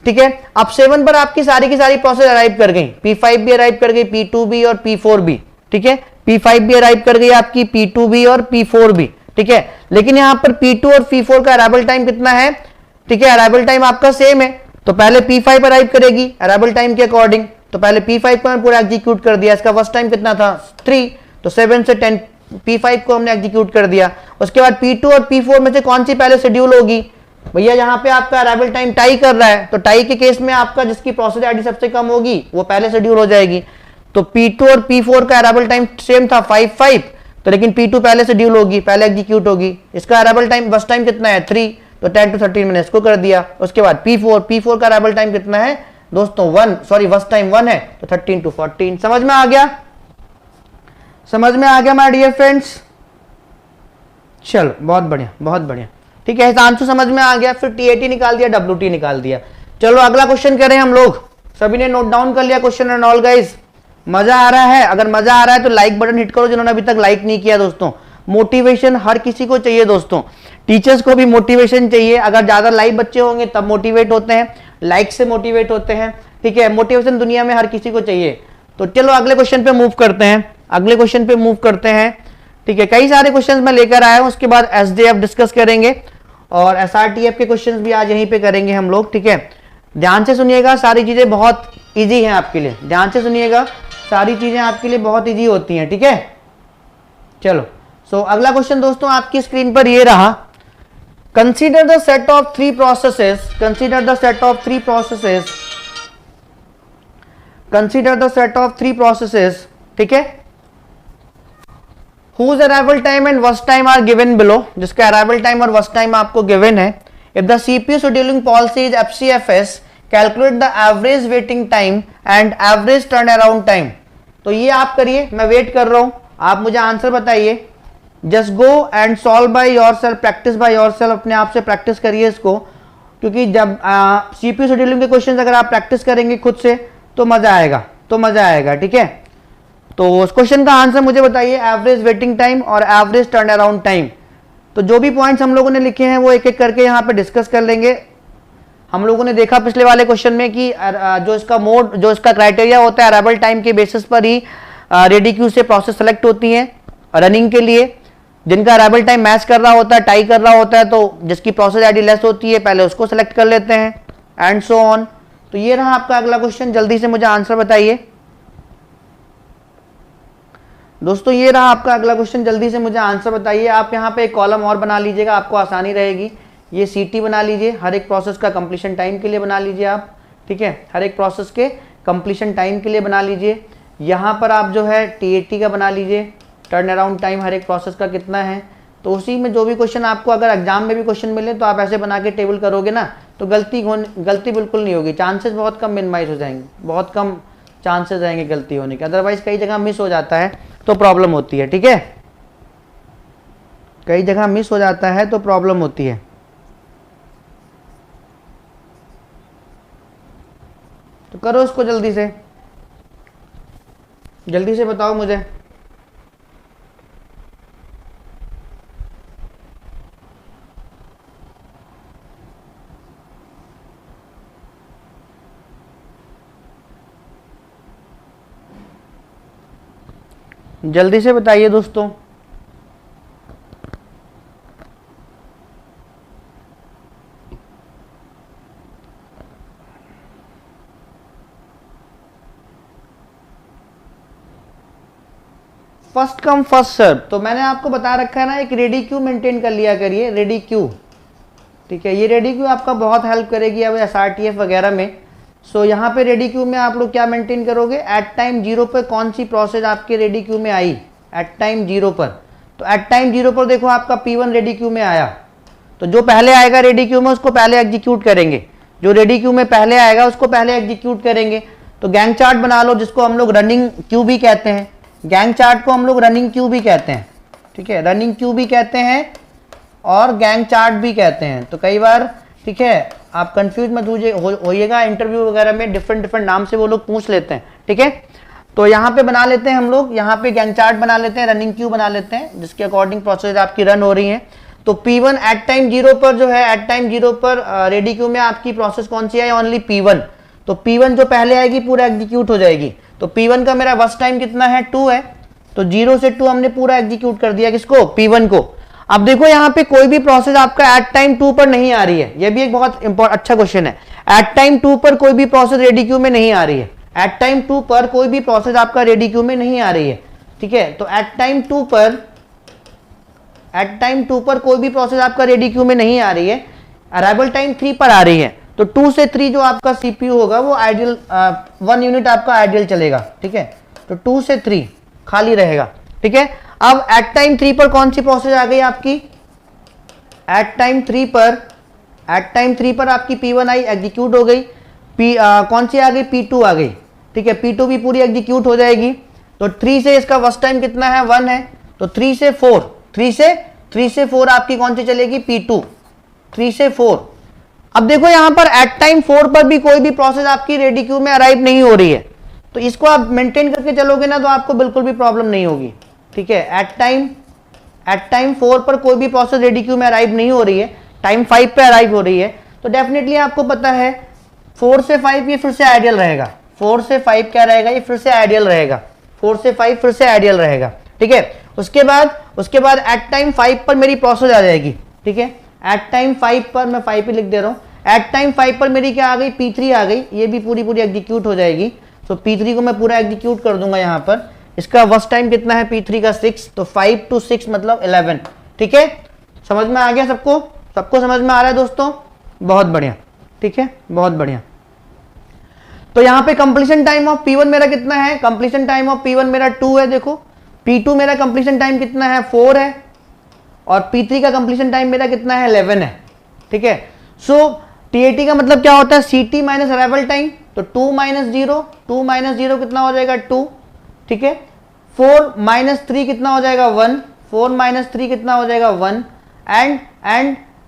ठीक है, अब 7 पर आपकी सारी की सारी प्रोसेस अराइव कर गई, P5 भी अराइव कर गई, P2 भी और P4 भी। ठीक है, P5 भी अराइव कर गई आपकी, P2 भी और P4 भी। ठीक है, लेकिन यहां पर P2 और P4 का अराइवल टाइम कितना है? ठीक है, अराइवल टाइम आपका सेम है, तो पहले P5 अराइव करेगी अराइवल टाइम के अकॉर्डिंग। तो पहले P5 को मैंने पूरा एग्जीक्यूट कर दिया, इसका फर्स्ट टाइम कितना था? 3। तो 7 से 10 P5 को हमने एग्जीक्यूट कर दिया। उसके बाद P2 और P4 में से कौन सी पहले शेड्यूल होगी? भैया यहाँ पे आपका अराइवल टाइम टाई कर रहा है, तो टाई के केस में आपका जिसकी प्रोसेस आईडी सबसे कम होगी वो पहले शेड्यूल हो जाएगी। तो P2 और P4 का अराइवल टाइम सेम था 5 तो लेकिन P2 पहले शेड्यूल होगी, पहले एग्जीक्यूट होगी। इसका अराइवल टाइम बस टाइम कितना है? 3। तो 10 to 13 मैंने इसको कर दिया। उसके बाद P4 का अराइवल टाइम कितना है दोस्तों? 1, सॉरी बस टाइम 1 है, तो 13 to 14। समझ में आ गया? समझ में आ गया माय डियर फ्रेंड्स? चलो बहुत बढ़िया, बहुत बढ़िया। ठीक है, हितांशु समझ में आ गया, फिर TAT निकाल दिया, WT निकाल दिया। चलो अगला क्वेश्चन करें हम लोग। सभी ने नोट डाउन कर लिया क्वेश्चन एंड ऑल गाइस? मजा आ रहा है? अगर मजा आ रहा है तो लाइक बटन हिट करो जिन्होंने अभी तक लाइक नहीं किया दोस्तों। मोटिवेशन हर किसी को चाहिए दोस्तों, टीचर्स को भी मोटिवेशन चाहिए। अगर ज्यादा लाइव बच्चे होंगे तब मोटिवेट होते हैं, लाइक से मोटिवेट होते हैं। ठीक है, मोटिवेशन दुनिया में हर किसी को चाहिए। तो चलो अगले क्वेश्चन पे मूव करते हैं, अगले क्वेश्चन पे मूव करते हैं। ठीक है, कई सारे क्वेश्चंस मैं लेकर आया हूं, उसके बाद SJF डिस्कस करेंगे और SRTF के क्वेश्चंस भी आज यहीं पे करेंगे हम लोग। ठीक है, ध्यान से सुनिएगा, सारी चीजें बहुत इजी हैं आपके लिए। ध्यान से सुनिएगा, सारी चीजें आपके लिए बहुत इजी होती हैं। ठीक है, चलो अगला क्वेश्चन दोस्तों आपकी स्क्रीन पर ये रहा। Consider the set of 3 processes, consider the set of 3 processes, consider the set of 3 processes. ठीक है, whose arrival time and worst time are given below, जिसका arrival time और worst time आपको given है। if the CPU scheduling policy is FCFS, calculate the average waiting time and average turnaround time। तो ये आप करिए, मैं वेट कर रहा हूं, आप मुझे आंसर बताइए। Just go and solve by yourself, practice by yourself, अपने आप से प्रैक्टिस करिए इसको, क्योंकि जब CPU शेड्यूलिंग के क्वेश्चन अगर आप प्रैक्टिस करेंगे खुद से तो मजा आएगा, तो मजा आएगा। ठीक है, तो उस क्वेश्चन का आंसर मुझे बताइए, एवरेज वेटिंग टाइम और एवरेज टर्न अराउंड टाइम। तो जो भी पॉइंट्स हम लोगों ने लिखे हैं वो एक एक करके यहाँ पे डिस्कस कर लेंगे। हम लोगों ने देखा पिछले वाले क्वेश्चन में कि जो इसका मोड, जो इसका क्राइटेरिया होता है अराइवल टाइम के बेसिस पर ही रेडी क्यू से प्रोसेस सेलेक्ट होती है रनिंग के लिए। जिनका अराइवल टाइम मैच कर रहा होता है, टाई कर रहा होता है, तो जिसकी प्रोसेस आईडी लेस होती है पहले उसको सेलेक्ट कर लेते हैं, एंड सो ऑन। तो ये रहा आपका अगला क्वेश्चन, जल्दी से मुझे आंसर बताइए दोस्तों। ये रहा आपका अगला क्वेश्चन, जल्दी से मुझे आंसर बताइए। आप यहाँ पे एक कॉलम और बना लीजिएगा, आपको आसानी रहेगी। ये CT बना लीजिए, हर एक प्रोसेस का कंप्लीशन टाइम के लिए बना लीजिए आप। ठीक है, हर एक प्रोसेस के कंप्लीशन टाइम के लिए बना लीजिए। यहाँ पर आप जो है TAT का बना लीजिए, टर्न अराउंड टाइम हर एक प्रोसेस का कितना है। तो उसी में जो भी क्वेश्चन आपको अगर एग्जाम में भी क्वेश्चन मिले तो आप ऐसे बना के टेबल करोगे ना, तो गलती बिल्कुल नहीं होगी, चांसेस बहुत कम मिनिमाइज हो जाएंगे, बहुत कम चांसेस रहेंगे गलती होने के। अदरवाइज कई जगह मिस हो जाता है तो प्रॉब्लम होती है। ठीक है, कई जगह मिस हो जाता है तो प्रॉब्लम होती है। तो करो इसको जल्दी से बताओ मुझे। जल्दी से बताइए दोस्तों। फर्स्ट कम फर्स्ट सर्व, तो मैंने आपको बता रखा है ना, एक रेडी क्यू मेंटेन कर लिया करिए, रेडी क्यू। ठीक है, ये रेडी क्यू आपका बहुत हेल्प करेगी अब SRTF वगैरह में। सो यहाँ पे रेडी क्यू में आप लोग क्या मेंटेन करोगे, एट टाइम 0 पर कौन सी प्रोसेस आपके रेडी क्यू में आई, एट टाइम 0 पर। तो एट टाइम 0 पर देखो आपका P1 रेडी क्यू में आया, तो जो पहले आएगा रेडी क्यू में उसको पहले एग्जीक्यूट करेंगे, जो रेडी क्यू में पहले आएगा उसको पहले एग्जीक्यूट करेंगे। तो गैंग चार्ट बना लो, जिसको हम लोग रनिंग क्यू भी कहते हैं, गैंग चार्ट को हम लोग रनिंग क्यू भी कहते हैं। ठीक है, रनिंग क्यू भी कहते हैं और गैंग चार्ट भी कहते हैं। तो कई बार ठीक है आप कंफ्यूज मत होइएगा, इंटरव्यू वगैरह में डिफरेंट नाम से वो लोग पूछ लेते हैं। ठीक है, तो यहाँ पे बना लेते हैं हम लोग, यहाँ पे गैंग चार्ट बना लेते हैं, रनिंग क्यू बना लेते हैं, जिसके अकॉर्डिंग प्रोसेस आपकी रन हो रही है। तो P1 एट टाइम 0 पर जो है, एट टाइम 0 पर रेडी क्यू में आपकी प्रोसेस कौन सी है, ओनली P1। तो P1 जो पहले आएगी पूरा एग्जीक्यूट हो जाएगी। तो P1 का मेरा वर्स्ट टाइम कितना है, 2 है, तो 0 से 2 हमने पूरा एग्जीक्यूट कर दिया, किसको, P1 को। अब देखो यहाँ पे कोई भी प्रोसेस आपका एट टाइम 2 पर नहीं आ रही है, ये भी एक बहुत अच्छा क्वेश्चन है। एट टाइम 2 पर कोई भी प्रोसेस रेडी क्यू में नहीं आ रही है, एट टाइम 2 पर कोई भी प्रोसेस आपका रेडी क्यू में नहीं आ रही है। ठीक है, तो एट टाइम 2 पर कोई भी प्रोसेस आपका रेडी क्यू में नहीं आ रही है, अराइवल टाइम 3 पर आ रही है। तो 2 से 3 जो आपका CPU होगा वो आइडियल 1 यूनिट आपका आइडियल चलेगा। ठीक है, तो 2 से 3 खाली रहेगा। ठीक है, अब एट टाइम 3 पर कौन सी प्रोसेस आ गई आपकी, एट टाइम 3 पर आपकी P1 आई, एग्जीक्यूट हो गई। कौन सी आ गई, P2 आ गई। ठीक है, P2 भी पूरी एग्जीक्यूट हो जाएगी। तो 3 से इसका वर्स्ट टाइम कितना है, 1 है, तो 3 से 4 आपकी कौन सी चलेगी, P2, 3 से 4। अब देखो यहां पर एट टाइम 4 पर भी कोई भी प्रोसेस आपकी रेडी क्यू में अराइव नहीं हो रही है, तो इसको आप मेंटेन करके चलोगे ना तो आपको बिल्कुल भी प्रॉब्लम नहीं होगी। ठीक है, एट टाइम 4 पर कोई भी प्रोसेस रेडी क्यू में अराइव नहीं हो रही है, टाइम 5 पे अराइव हो रही है, तो डेफिनेटली आपको पता है 4 से 5 ये फिर से आइडियल रहेगा, 4 से 5 क्या रहेगा, ये फिर से आइडियल रहेगा, 4 से 5 फिर से आइडियल रहेगा। ठीक है, उसके बाद एट टाइम 5 पर मेरी प्रोसेस आ जाएगी। ठीक है, एट टाइम 5 पर, मैं 5 ही लिख दे रहा हूँ, एट टाइम 5 पर मेरी क्या आ गई, P3 आ गई, ये भी पूरी एग्जीक्यूट हो जाएगी। तो P3 को मैं पूरा एग्जीक्यूट कर दूंगा यहाँ पर। इसका वर्स्ट टाइम कितना है P3 का, 6, तो 5 to 6 मतलब 11। ठीक है, समझ में आ गया सबको समझ में आ रहा है दोस्तों, बहुत बढ़िया। ठीक है, बहुत बढ़िया। तो यहाँ पे कंप्लीशन टाइम ऑफ P1 मेरा कितना है, कंप्लीशन टाइम ऑफ P1 मेरा 2 है। देखो P2 मेरा कंप्लीशन टाइम कितना है, 4 है, और P3 का कंप्लीशन टाइम मेरा कितना है, 11 है। ठीक है, सो TAT का मतलब क्या होता है, CT माइनस अराइवल टाइम, तो 2 माइनस 0 कितना हो जाएगा, 2। ठीक है, 4 माइनस 3 कितना हो जाएगा, 1, 4 माइनस 3 कितना हो जाएगा, 1,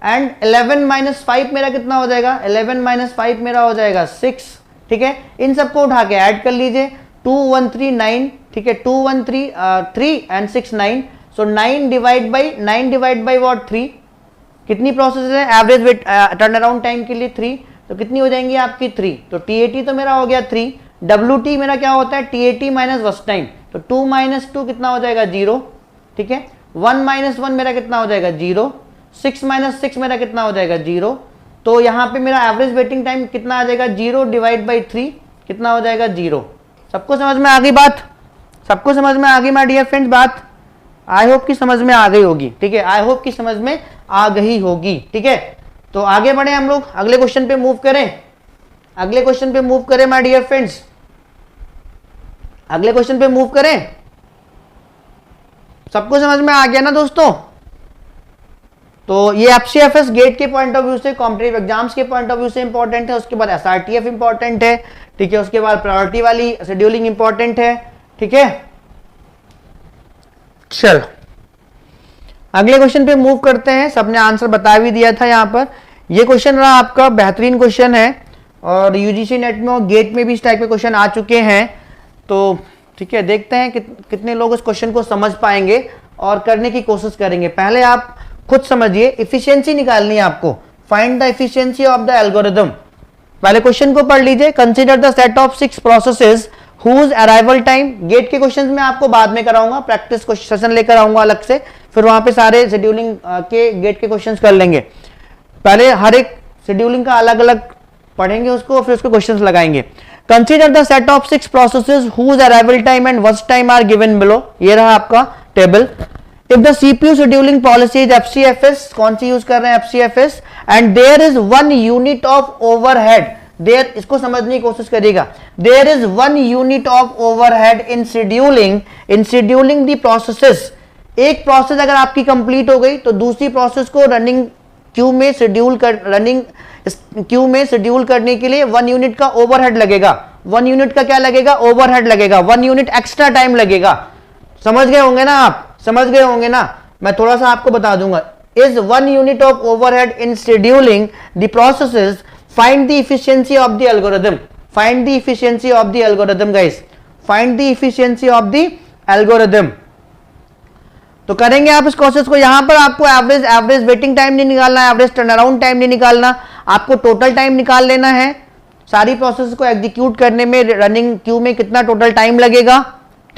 एंड 11 माइनस 5 मेरा कितना हो जाएगा, 11 माइनस 5 मेरा हो जाएगा 6। ठीक है, इन सबको उठा के ऐड कर लीजिए, 2 1 3 9। ठीक है, 2 1 3 3 and 6 9, so 9 divide by what, 3। कितनी प्रोसेस है average weight turn around time के लिए, 3, तो कितनी हो जाएंगी आपकी, 3। तो TAT तो मेरा हो गया 3, WT मेरा क्या होता है, TAT माइनस वर्स्ट टाइम, तो 2 माइनस 2 कितना हो जाएगा, 0। ठीक है, 1 माइनस 1 मेरा कितना हो जाएगा, 0, 6 माइनस 6 मेरा कितना हो जाएगा, 0। तो यहाँ पे मेरा एवरेज वेटिंग टाइम कितना आ जाएगा, 0 डिवाइड बाई 3 कितना हो जाएगा, 0। सबको समझ में आ गई बात, सबको समझ में आ गई माय डियर फ्रेंड्स बात, आई होप की समझ में आ गई होगी। ठीक है, आई होप की समझ में आ गई होगी। ठीक है, तो आगे बढ़े हम लोग, अगले क्वेश्चन पे मूव करें, माय डियर फ्रेंड्स, अगले क्वेश्चन पे मूव करें। सबको समझ में आ गया ना दोस्तों। तो ये FCFS गेट के पॉइंट ऑफ व्यू से, कॉम्पिटिटिव एग्जाम्स के पॉइंट ऑफ व्यू से इंपॉर्टेंट है, उसके बाद SRTF इंपॉर्टेंट है। ठीक है, उसके बाद प्रायोरिटी वाली शेड्यूलिंग इंपॉर्टेंट है। ठीक है, चल अगले क्वेश्चन पे मूव करते हैं। सबने आंसर बता भी दिया था यहाँ पर। ये क्वेश्चन रहा आपका, बेहतरीन क्वेश्चन है और यूजीसी नेट में और गेट में भी इस टाइप के क्वेश्चन आ चुके हैं। तो ठीक है, देखते हैं कितने लोग इस क्वेश्चन को समझ पाएंगे और करने की कोशिश करेंगे। पहले आप खुद समझिए, इफिशियंसी निकालनी है आपको। Find the efficiency of the algorithm. पहले क्वेश्चन को पढ़ लीजिए। Consider the set of 6 processes whose arrival time. GATE के क्वेश्चंस में आपको बाद में कराऊंगा, प्रैक्टिस सेशन लेकर आऊंगा अलग से, फिर वहां पे सारे शेड्यूलिंग के गेट के क्वेश्चंस कर लेंगे। पहले हर एक शेड्यूलिंग का अलग अलग पढ़ेंगे उसको, फिर उसको क्वेश्चंस लगाएंगे। Consider the set of 6 processes whose arrival time and burst time are given below. ये रहा आपका table. If the CPU scheduling policy is FCFS, कौन सी यूज कर रहे हैं, FCFS, and there is 1 unit of overhead. There, इसको समझने की कोशिश करिएगा। There is 1 unit of overhead in scheduling the processes. एक प्रोसेस अगर आपकी कंप्लीट हो गई तो दूसरी प्रोसेस को रनिंग क्यू में शेड्यूल करने के लिए 1 यूनिट का ओवरहेड लगेगा। 1 यूनिट का क्या लगेगा, ओवरहेड लगेगा। 1 यूनिट एक्स्ट्रा टाइम लगेगा। समझ गए होंगे ना आप, समझ गए होंगे ना। मैं थोड़ा सा आपको बता दूंगा। Is 1 unit of overhead in scheduling the processes, find the efficiency of the algorithm. Find the efficiency of the algorithm guys, find the efficiency of the algorithm. तो करेंगे आप इस प्रोसेस को। यहां पर आपको एवरेज वेटिंग टाइम नहीं निकालना, एवरेज टर्न अराउंड टाइम नहीं निकालना, आपको टोटल टाइम निकाल लेना है। सारी प्रोसेस को एग्जीक्यूट करने में रनिंग क्यू में कितना टोटल टाइम लगेगा,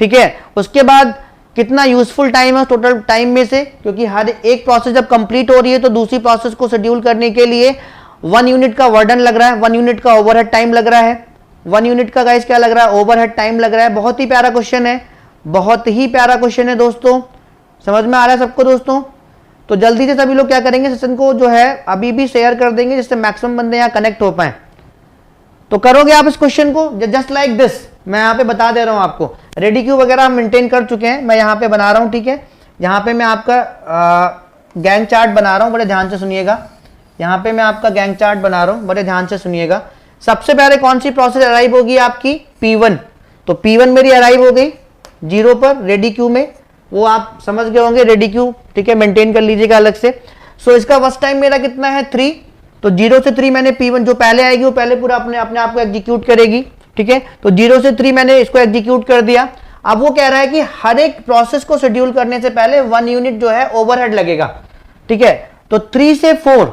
ठीक है। उसके बाद कितना यूजफुल टाइम है टोटल टाइम में से, क्योंकि हर एक प्रोसेस जब कंप्लीट हो रही है तो दूसरी प्रोसेस को शेड्यूल करने के लिए 1 यूनिट का वर्डन लग रहा है, 1 यूनिट का ओवरहेड टाइम लग रहा है। 1 यूनिट का गाइस क्या लग रहा है, ओवरहेड टाइम लग रहा है। बहुत ही प्यारा क्वेश्चन है, बहुत ही प्यारा क्वेश्चन है दोस्तों। समझ में आ रहा है सबको दोस्तों? तो जल्दी से सभी लोग क्या करेंगे, सेशन को जो है अभी भी शेयर कर देंगे जिससे मैक्सिमम बंदे यहाँ कनेक्ट हो पाए। तो करोगे आप इस क्वेश्चन को जस्ट लाइक दिस। मैं यहाँ पे बता दे रहा हूँ आपको, रेडी क्यू वगैरह हम मेंटेन कर चुके हैं। मैं यहाँ पे बना रहा हूँ, ठीक है। यहाँ पे मैं आपका गैंग चार्ट बना रहा हूँ, बड़े ध्यान से सुनिएगा। यहाँ पे मैं आपका गैंग चार्ट बना रहा हूँ, बड़े ध्यान से सुनिएगा। सबसे पहले कौन सी प्रोसेस अराइव होगी आपकी, P1। तो P1 मेरी अराइव हो गई 0 पर रेडी क्यू में, वो आप समझ गए होंगे रेडी क्यू, ठीक है। मेंटेन कर लीजिएगा अलग से। सो इसका वर्स्ट टाइम मेरा कितना है, 3। तो 0 से 3 मैंने P1 जो पहले आएगी वो पहले पूरा अपने आप को एग्जीक्यूट करेगी, ठीक है। तो 0 से 3 मैंने इसको एग्जीक्यूट कर दिया। अब वो कह रहा है कि हर एक प्रोसेस को शेड्यूल करने से पहले 1 यूनिट जो है ओवरहेड लगेगा, ठीक है। तो 3 से 4,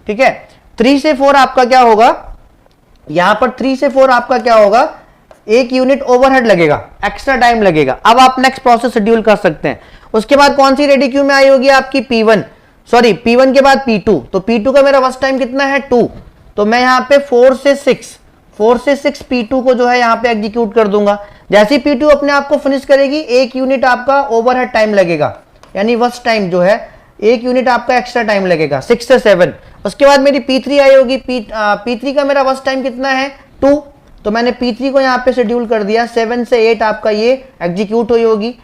ठीक है। 3 से 4 आपका क्या होगा, यहां पर 3 से 4 आपका क्या होगा, 1 यूनिट ओवरहेड लगेगा, एक्स्ट्रा टाइम लगेगा। अब आप नेक्स्ट प्रोसेस शेड्यूल कर सकते हैं। उसके बाद कौन सी रेडी क्यू में आई होगी आपकी, P1 के बाद P2। तो P2 का मेरा वर्स्ट टाइम कितना है, 2। तो मैं यहाँ पे 4 से 6 P2 को जो है यहाँ पे एग्जीक्यूट कर दूंगा। जैसे P2 अपने आप को फिनिश करेगी 1 यूनिट आपका ओवरहेड टाइम लगेगा, यानी वर्स्ट टाइम जो है 1 यूनिट आपका एक्स्ट्रा टाइम लगेगा, 6 से 7। उसके बाद मेरी P3 आई होगी। P3 का मेरा वर्स्ट टाइम कितना है, 2। तो मैंने P3 को यहाँ पे शेड्यूल कर दिया। 7 से 8 आपका ये एग्जीक्यूट हुई होगी।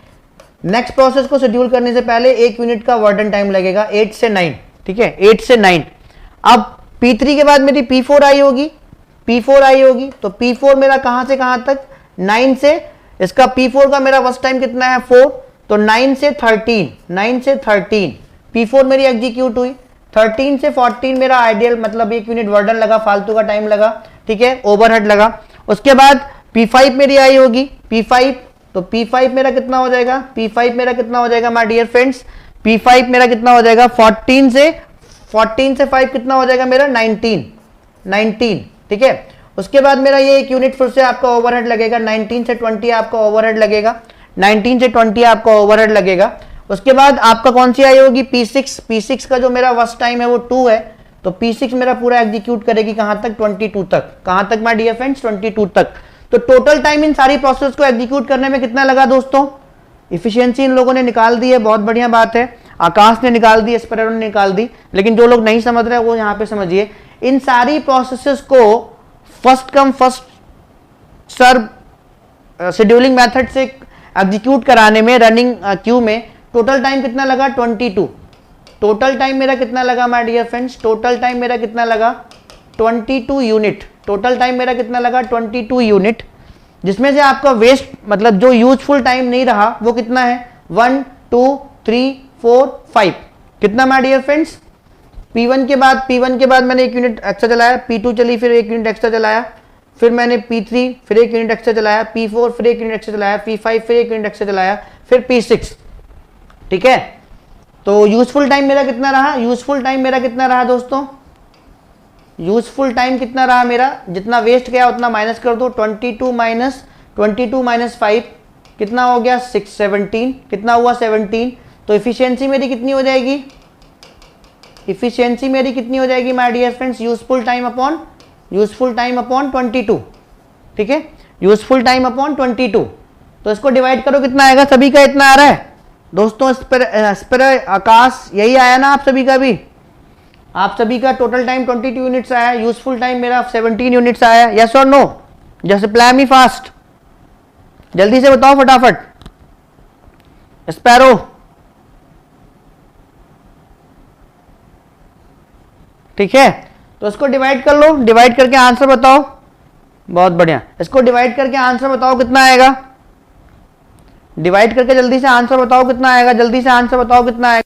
नेक्स्ट प्रोसेस को शेड्यूल करने से पहले 1 यूनिट का वर्डन टाइम लगेगा, 8 से 9, ठीक है, 8 से 9। अब P3 के बाद मेरी P4 आई होगी, तो P4 मेरा कहां से कहां तक, 9 से। इसका P4 का मेरा वर्स्ट टाइम कितना है, 4। तो 9 से 13 P4 मेरी एग्जीक्यूट हुई। 13 से 14 मेरा आइडियल मतलब 1 यूनिट वर्डन लगा, फालतू का टाइम लगा, ठीक है, ओवरहेड लगा। उसके बाद P5 मेरी आई होगी, P5। तो P5 मेरा कितना हो जाएगा, माय डियर फ्रेंड्स, P5 मेरा कितना हो जाएगा, 14 से 5 कितना हो जाएगा मेरा, 19, ठीक है। उसके बाद मेरा ये 1 यूनिट फिर से आपका ओवरहेड लगेगा, 19 से 20 आपका ओवरहेड लगेगा। उसके बाद आपका कौन सी आई होगी, P6 का जो मेरा वर्स्ट टाइम है वो 2 है। तो P6 मेरा पूरा एग्जीक्यूट करेगी कहां तक, 22 तक। कहां तक माय डियर फ्रेंड्स, 22 तक। तो टोटल टाइम इन सारी प्रोसेस को एग्जीक्यूट करने में कितना लगा दोस्तों, इफिशियंसी इन लोगों ने निकाल दी है, बहुत बढ़िया बात है। आकाश ने निकाल दी, एस्पेरेरो ने निकाल दी। लेकिन जो लोग नहीं समझ रहे वो यहाँ पे समझिए, इन सारी प्रोसेसेस को first come first serve scheduling method से एग्जीक्यूट कराने में रनिंग क्यू में टोटल टाइम कितना लगा, 22। टोटल टाइम मेरा कितना लगा my dear friends, total time मेरा कितना लगा, 22 यूनिट। टोटल टाइम मेरा कितना लगा, 22 यूनिट। जिसमें से आपका वेस्ट मतलब जो यूजफुल टाइम नहीं रहा वो कितना है, 1 2 3 4 5 कितना माय डियर फ्रेंड्स, P1 के बाद मैंने 1 यूनिट एक्स्ट्रा चलाया, P2 चली फिर 1 यूनिट एक्स्ट्रा चलाया, फिर मैंने P3 फिर 1 यूनिट एक्स्ट्रा चलाया, P4 फिर 1 यूनिट एक्स्ट्रा चलाया, P5 फिर 1 यूनिट एक्स्ट्रा चलाया, फिर P6। ठीक है, तो यूजफुल टाइम मेरा कितना रहा, यूजफुल टाइम मेरा कितना रहा दोस्तों, यूजफुल टाइम कितना रहा मेरा, जितना वेस्ट गया उतना माइनस कर दो, 22 माइनस 5 कितना हो गया 6 17 कितना हुआ 17। तो इफिशियंसी मेरी कितनी हो जाएगी, इफिशियंसी मेरी कितनी हो जाएगी my dear friends, useful time upon 22। ठीक है, यूजफुल टाइम अपॉन 22। तो इसको डिवाइड करो कितना आएगा, सभी का इतना आ रहा है दोस्तों, इस पर आकाश यही आया ना आप सभी का भी, आप सभी का टोटल टाइम 22 यूनिट्स आया, यूजफुल टाइम मेरा 17 यूनिट्स आया, यस और नो, जैसे प्लान मी फास्ट, जल्दी से बताओ फटाफट। स्पैरो, ठीक है, तो इसको डिवाइड कर लो, डिवाइड करके आंसर बताओ, बहुत बढ़िया, इसको डिवाइड करके आंसर बताओ कितना आएगा, डिवाइड करके जल्दी से आंसर बताओ कितना आएगा, जल्दी से आंसर बताओ कितना आएगा।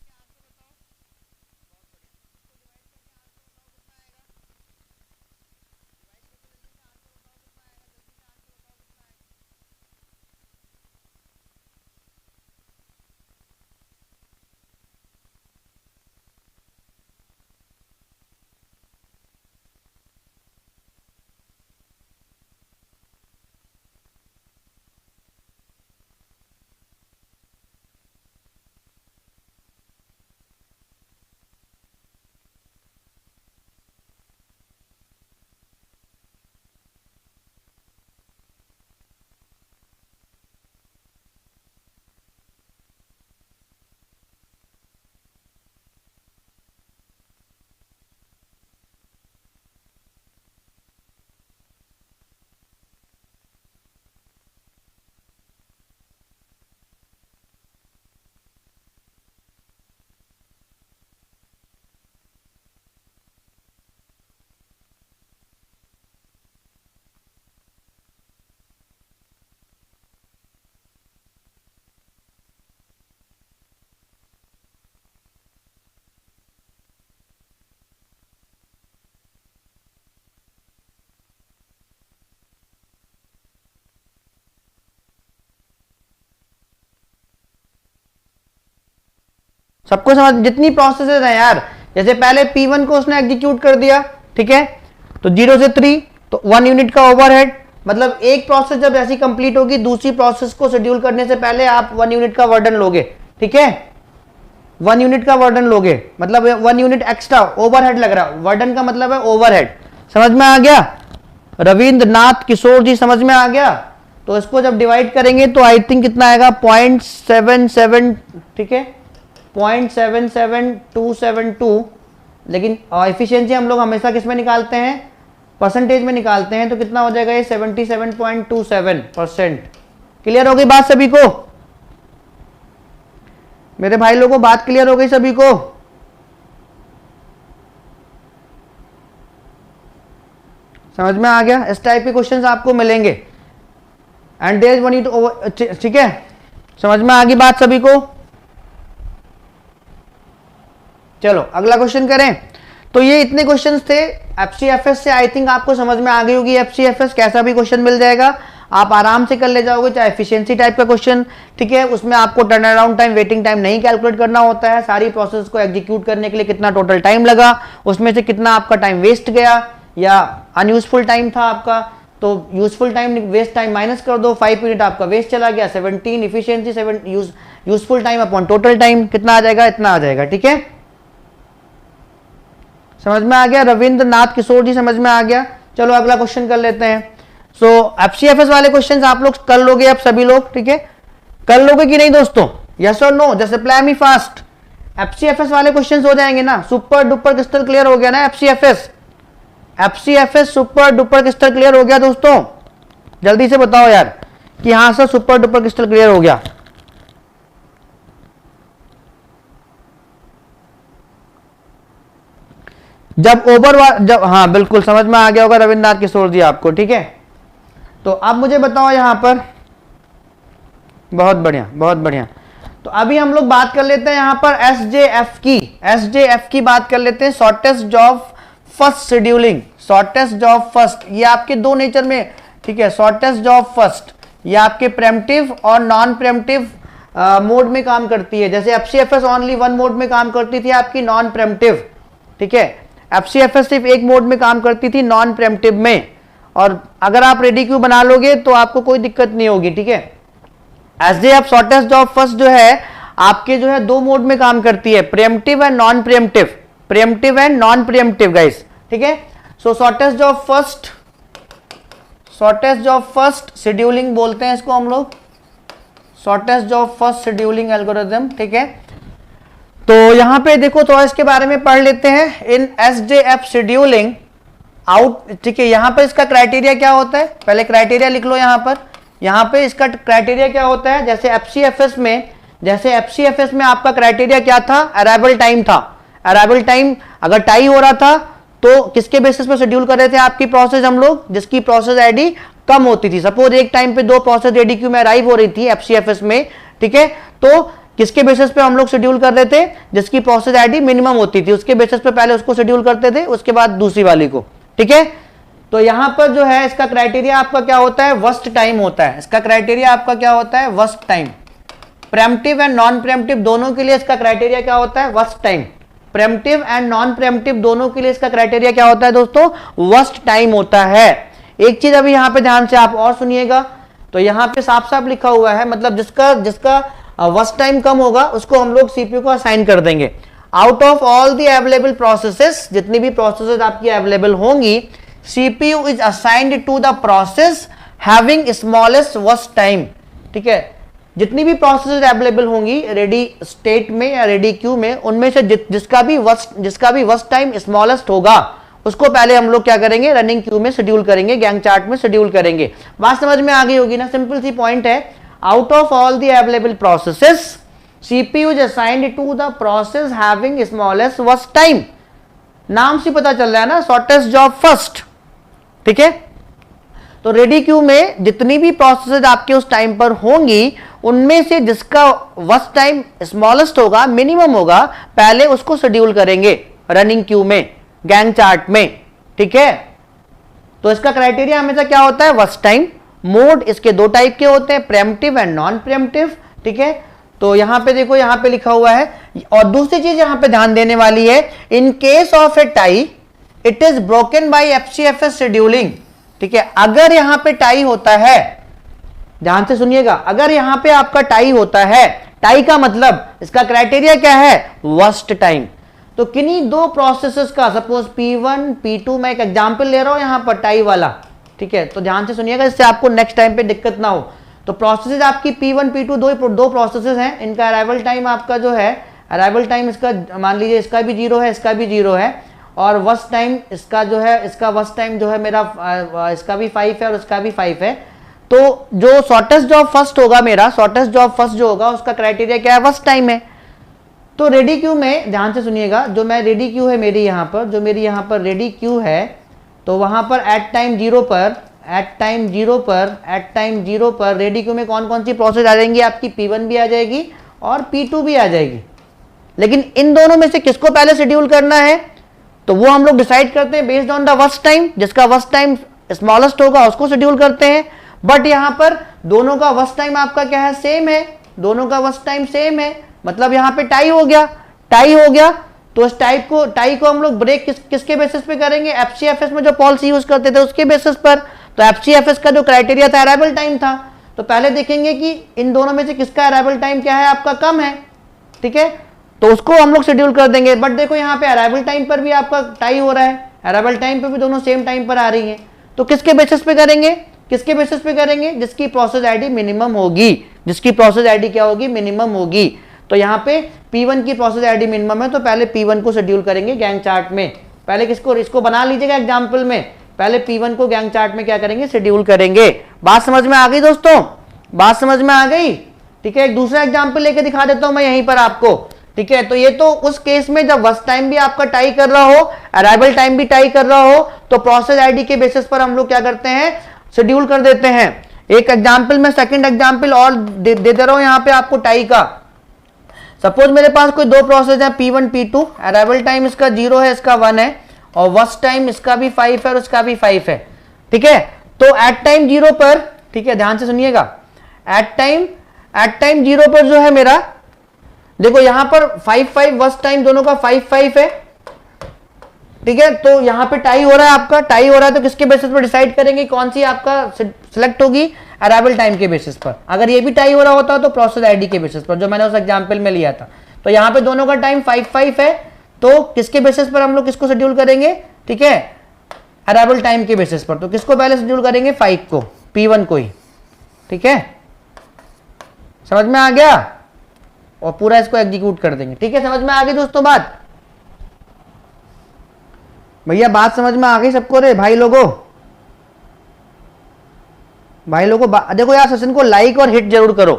सबको समझ, जितनी प्रोसेसेस है यार, जैसे पहले P1 को उसने एग्जीक्यूट कर दिया, ठीक है, तो 0 से 3 तो 1 यूनिट का ओवरहेड, मतलब एक प्रोसेस जब ऐसी कंप्लीट होगी दूसरी प्रोसेस को शेड्यूल करने से पहले आप 1 यूनिट का वर्डन लोगे, ठीक है, 1 यूनिट का वर्डन लोगे, मतलब 1 यूनिट एक्स्ट्रा ओवरहेड लग रहा है, वर्डन का मतलब है ओवरहेड, समझ में आ गया, रविंद्र नाथ किशोर जी समझ में आ गया। तो इसको जब डिवाइड करेंगे तो आई थिंक कितना आएगा 0.77, ठीक है, 0.77272, लेकिन एफिशिएंसी हम लोग हमेशा किस में निकालते हैं, परसेंटेज में निकालते हैं, तो कितना हो जाएगा ये 77.27%। क्लियर हो गई बात सभी को, मेरे भाई लोगों बात क्लियर हो गई सभी को, समझ में आ गया। इस टाइप के क्वेश्चंस आपको मिलेंगे and there is one unit over, ठीक है, समझ में आ गई बात सभी को। चलो अगला क्वेश्चन करें। तो ये इतने क्वेश्चंस थे एफसीएफएस से, आई थिंक आपको समझ में आ गई होगी एफसीएफएस कैसा भी क्वेश्चन मिल जाएगा आप आराम से कर ले जाओगे, चाहे एफिशिएंसी टाइप का क्वेश्चन, ठीक है, उसमें आपको turn around time waiting time नहीं कैलकुलेट करना होता है, सारी प्रोसेस को एग्जीक्यूट करने के लिए कितना टोटल टाइम लगा, उसमें से कितना आपका टाइम वेस्ट गया या अनयूजफुल टाइम था आपका, तो useful time waste time minus कर दो, 5 यूनिट आपका वेस्ट चला गया, 17 efficiency 7 useful time upon total time कितना आ जाएगा, इतना आ जाएगा, ठीक है, समझ में आ गया। रविंद्र नाथ किशोर जी समझ में आ गया। चलो अगला क्वेश्चन कर लेते हैं। सो एफसीएफएस वाले क्वेश्चंस आप लोग कर लोगे अब सभी लोग, ठीक है, कर लोगे कि नहीं दोस्तों, यस और नो, जैसे प्लान मी फास्ट, एफसीएफएस वाले क्वेश्चंस हो जाएंगे ना, सुपर डुपर क्रिस्टल क्लियर हो गया ना FCFS, FCFS super duper crystal clear हो गया दोस्तों, जल्दी से बताओ यार कि हाँ sir super duper crystal clear हो गया। जब हाँ बिल्कुल समझ में आ गया होगा रविन्द्रनाथ किशोर जी आपको, ठीक है। तो अब मुझे बताओ यहां पर, बहुत बढ़िया बहुत बढ़िया। तो अभी हम लोग बात कर लेते हैं यहां पर एसजेएफ की बात कर लेते हैं, shortest job first scheduling. Shortest job first ये आपके दो नेचर में, ठीक है, शॉर्टेस्ट जॉब फर्स्ट ये आपके प्रेम्पटिव और नॉन प्रेम्पटिव मोड में काम करती है। जैसे एफसीएफएस ओनली वन मोड में काम करती थी आपकी, नॉन प्रेम्पटिव, ठीक है, एफसीएफएस सिर्फ एक मोड में काम करती थी, नॉन प्रेम्पटिव में। और अगर आप रेडी क्यू बना लोगे तो आपको कोई दिक्कत नहीं होगी, ठीक है। एसजेएफ शॉर्टेस्ट जॉब फर्स्ट जो है आपके जो है दो मोड में काम करती है, preemptive and non preemptive, preemptive and non preemptive guys, ठीक है। So shortest job first scheduling बोलते हैं इसको हम लोग, shortest job first scheduling algorithm, ठीक है। तो यहां पे देखो थोड़ा इसके बारे में पढ़ लेते हैं। इन एसजेएफ शेड्यूलिंग आउट, ठीक है, यहां पर इसका क्राइटेरिया क्या होता है, पहले क्राइटेरिया लिख लो यहां पे इसका क्राइटेरिया क्या होता है। जैसे एफसीएफएस में आपका क्राइटेरिया क्या था, अराइवल टाइम था। अराइवल टाइम अगर टाई हो रहा था तो किसके बेसिस पे शेड्यूल कर रहे थे आपकी प्रोसेस हम लोग, जिसकी प्रोसेस आईडी कम होती थी। सपोज एक टाइम पे दो प्रोसेस रेडी क्यू में अराइव हो रही थी एफसीएफएस में, ठीक है, तो किसके बेसिस पे हम लोग शेड्यूल कर रहे थे, जिसकी प्रोसेस आईडी मिनिमम होती थी, उसके बेसिस पे पहले उसको शेड्यूल करते थे, उसके बाद दूसरी वाली को, ठीक है। तो यहां पर जो है इसका क्राइटेरिया आपका क्या होता है, वर्स्ट टाइम होता है। इसका क्राइटेरिया आपका क्या होता है, वर्स्ट टाइम। प्रेम्पटिव एंड नॉन प्रेम्पटिव दोनों के लिए इसका क्राइटेरिया क्या होता है, वर्स्ट टाइम। प्रेम्पटिव एंड नॉन प्रेम्पटिव दोनों के लिए इसका क्राइटेरिया क्या होता है दोस्तों, वर्स्ट टाइम होता है। एक चीज अभी यहां पे ध्यान से आप और सुनिएगा, तो यहां पे साफ साफ लिखा हुआ है, मतलब जिसका वर्स्ट टाइम कम होगा उसको हम लोग सीपीयू को असाइन कर देंगे। Out of all the available processes, जितनी भी प्रोसेसेस आपकी अवेलेबल होंगी, CPU is assigned to the process having smallest worst time, ठीक है। जितनी भी प्रोसेसेस अवेलेबल होंगी रेडी स्टेट में या रेडी क्यू में, उनमें से जिसका भी वर्स्ट टाइम स्मॉलेस्ट होगा उसको पहले हम लोग क्या करेंगे, रनिंग क्यू में शेड्यूल करेंगे, गैंग चार्ट में शेड्यूल करेंगे। बात समझ में आ गई होगी ना, सिंपल सी पॉइंट है। Out of all the available processes CPU is assigned to the process having smallest worst time। नाम से पता चल रहा है ना, शॉर्टेस्ट जॉब फर्स्ट, ठीक है। तो रेडी क्यू में जितनी भी प्रोसेसेस आपके उस टाइम पर होंगी, उनमें से जिसका वर्स्ट टाइम स्मॉलेस्ट होगा, मिनिमम होगा, पहले उसको शेड्यूल करेंगे रनिंग क्यू में, गैंग चार्ट में, ठीक है। तो इसका क्राइटेरिया हमेशा क्या होता है, वर्स्ट टाइम। मोड इसके दो टाइप के होते हैं, प्रेम्पटिव एंड नॉन प्रेम्पटिव, ठीक है। तो यहां पे देखो, यहां पे लिखा हुआ है। और दूसरी चीज यहां पे ध्यान देने वाली है, in case of A tie it is broken by FCFS scheduling, ठीक है। अगर यहां पे टाई होता है, ध्यान से सुनिएगा, अगर यहां पे आपका टाई होता है, टाई का मतलब इसका क्राइटेरिया क्या है, वर्स्ट टाइम। तो किन्हीं दो प्रोसेसेस का, सपोज P1 P2, मैं एक एग्जांपल ले रहा हूं यहां पर टाई वाला, ठीक है। तो ध्यान से सुनिएगा, इससे आपको नेक्स्ट टाइम पे दिक्कत ना हो। तो प्रोसेसेस आपकी P1 P2 दो प्रोसेसेस हैं, इनका अराइवल टाइम आपका जो है, अराइवल टाइम इसका मान लीजिए इसका भी 0 है, इसका भी 0 है, और वर्स्ट टाइम इसका जो है, इसका वर्स्ट टाइम जो है मेरा इसका भी 5 है और इसका भी 5 है। तो जो शॉर्टेस्ट जॉब फर्स्ट होगा मेरा, शॉर्टेस्ट जॉब फर्स्ट जो होगा उसका क्राइटेरिया क्या है, वर्स्ट टाइम है। तो रेडी क्यू में ध्यान से सुनिएगा, जो मैं रेडी क्यू है मेरी यहाँ पर, जो मेरी यहाँ पर रेडी क्यू है, तो वहां पर एट टाइम जीरो पर रेडी क्यू में कौन कौन सी प्रोसेस आ जाएंगी आपकी, P1 भी आ जाएगी और P2 भी आ जाएगी। लेकिन इन दोनों में से किसको पहले शेड्यूल करना है, तो वो हम लोग डिसाइड करते हैं based on the worst time. जिसका वर्स्ट टाइम स्मॉलेस्ट होगा उसको शेड्यूल करते हैं। बट यहां पर दोनों का वर्स्ट टाइम आपका क्या है, सेम है, दोनों का वर्स्ट टाइम सेम है, मतलब यहां पे टाई हो गया। तो इस टाई को हम लोग ब्रेक किसके बेसिस पे करेंगे, एफसीएफएस में जो पॉलिसी यूज करते थे उसके बेसिस पर। तो एफसीएफएस का जो क्राइटेरिया था अराइवल टाइम था, तो पहले देखेंगे कि इन दोनों में से किसका अराइवल टाइम क्या है, आपका कम है, ठीक है, तो उसको हम लोग शेड्यूल कर देंगे। बट देखो यहाँ पे अराइवल टाइम पर भी आपका टाई हो रहा है, अराइवल टाइम पे भी दोनों सेम टाइम पर आ रही हैं। तो किसके बेसिस पे करेंगे, जिसकी प्रोसेस आईडी मिनिमम होगी, जिसकी प्रोसेस आईडी क्या होगी, मिनिमम होगी। तो यहाँ पे P1 की प्रोसेस आईडी मिनिमम है, तो पहले P1 को शेड्यूल करेंगे गैंग चार्ट में। पहले इसको बना लीजिएगा एग्जाम्पल में, पहले P1 को गैंग चार्ट में क्या करेंगे, शेड्यूल करेंगे। बात समझ में आ गई दोस्तों, बात समझ में आ गई, ठीक है। एक दूसरा एग्जाम्पल लेके दिखा देता हूं मैं यहीं पर आपको, ठीक है। तो ये तो उस केस में जब वर्स्ट टाइम भी आपका टाई कर रहा हो, अराइवल टाइम भी टाई कर रहा हो, तो प्रोसेस आईडी के बेसिस पर हम लोग क्या करते हैं, शेड्यूल कर देते हैं। एक एग्जाम्पल में सेकंड एग्जाम्पल और दे रहा हूं यहां पे आपको टाई का, सपोज मेरे पास कोई दो प्रोसेस है P1 P2, अराइवल टाइम इसका 0 है, इसका 1 है, और वर्स्ट टाइम इसका भी 5 है और इसका भी 5 है, ठीक है। तो एट टाइम 0 पर, ठीक है ध्यान से सुनिएगा, एट टाइम 0 पर जो है मेरा, देखो यहां पर 5-5 वर्स्ट टाइम दोनों का 5-5 है, ठीक है। तो यहां पे टाई हो रहा है, आपका टाई हो रहा है, तो किसके बेसिस पर डिसाइड करेंगे कौन सी आपका सिलेक्ट होगी, अराइवल टाइम के बेसिस पर। अगर ये भी टाई हो रहा होता तो प्रोसेस आईडी के बेसिस पर, जो मैंने उस एग्जांपल में लिया था। तो यहां पे दोनों का टाइम 5-5 है, तो किसके बेसिस पर हम लोग किसको शेड्यूल करेंगे, ठीक है, अराइवल टाइम के बेसिस पर। तो किसको पहले शेड्यूल करेंगे, 5 को, P1 को ही, ठीक है, समझ में आ गया, और पूरा इसको एग्जीक्यूट कर देंगे, ठीक है। समझ में आ गई दोस्तों बात, भैया बात समझ में आ गई सबको रे भाई लोगों, देखो यार सेशन को लाइक और हिट जरूर करो,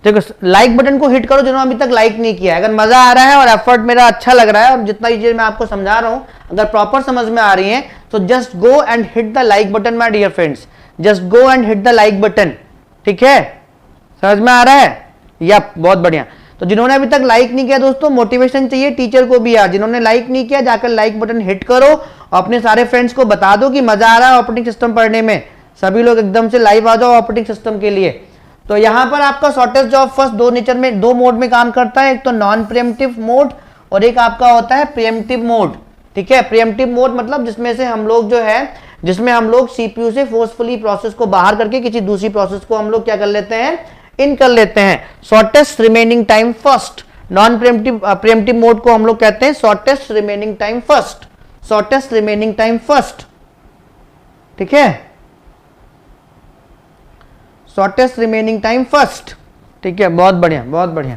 देखो लाइक बटन को हिट करो जिन्होंने अभी तक लाइक नहीं किया। अगर मजा आ रहा है और एफर्ट मेरा अच्छा लग रहा है और जितना चीजें मैं आपको समझा रहा हूं अगर प्रॉपर समझ में आ रही है, तो just go and hit the like button my dear friends, just go and hit the like button, ठीक है। समझ में आ रहा है, या बहुत बढ़िया। तो जिन्होंने अभी तक लाइक नहीं किया दोस्तों, मोटिवेशन चाहिए टीचर को भी यार, जिन्होंने लाइक नहीं किया जाकर लाइक बटन हिट करो और अपने सारे फ्रेंड्स को बता दो कि मजा आ रहा है ऑपरेटिंग सिस्टम पढ़ने में। सभी लोग एकदम से लाइव आ जाओ ऑपरेटिंग सिस्टम के लिए। तो यहां पर आपका शॉर्टेस्ट जॉब फर्स्ट दो नेचर में, दो मोड में काम करता है, एक तो नॉन प्रिएम्प्टिव मोड और एक आपका होता है प्रिएम्प्टिव मोड, ठीक है। प्रिएम्प्टिव मोड मतलब जिसमें से हम लोग जो है, जिसमें हम लोग सीपीयू से फोर्सफुली प्रोसेस को बाहर करके किसी दूसरी प्रोसेस को हम लोग क्या कर लेते हैं, इन कर लेते हैं। Shortest remaining time first, non preemptive mode को हम लोग कहते हैं shortest remaining time first, shortest remaining time first, ठीक है, शॉर्टेस्ट रिमेनिंग टाइम फर्स्ट, ठीक है, बहुत बढ़िया बहुत बढ़िया।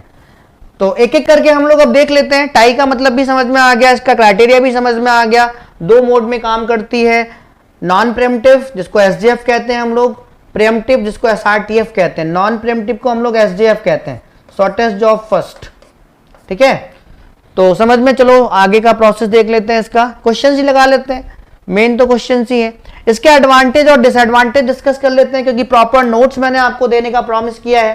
तो एक एक करके हम लोग अब देख लेते हैं। टाई का मतलब भी समझ में आ गया, इसका क्राइटेरिया भी समझ में आ गया। दो मोड में काम करती है, नॉन प्रिएम्प्टिव जिसको एसजेएफ कहते हैं हम लोग, प्रिएम्प्टिव जिसको एसआरटीएफ कहते हैं, नॉन प्रिएम्प्टिव को हम लोग एसजेएफ कहते हैं, शॉर्टेस्ट जॉब फर्स्ट, ठीक है। तो समझ में, चलो आगे का प्रोसेस देख लेते हैं, इसका क्वेश्चन ही लगा लेते हैं, मेन तो क्वेश्चन ही है। इसके एडवांटेज और डिसएडवांटेज डिस्कस कर लेते हैं, क्योंकि प्रॉपर नोट्स मैंने आपको देने का प्रॉमिस किया है,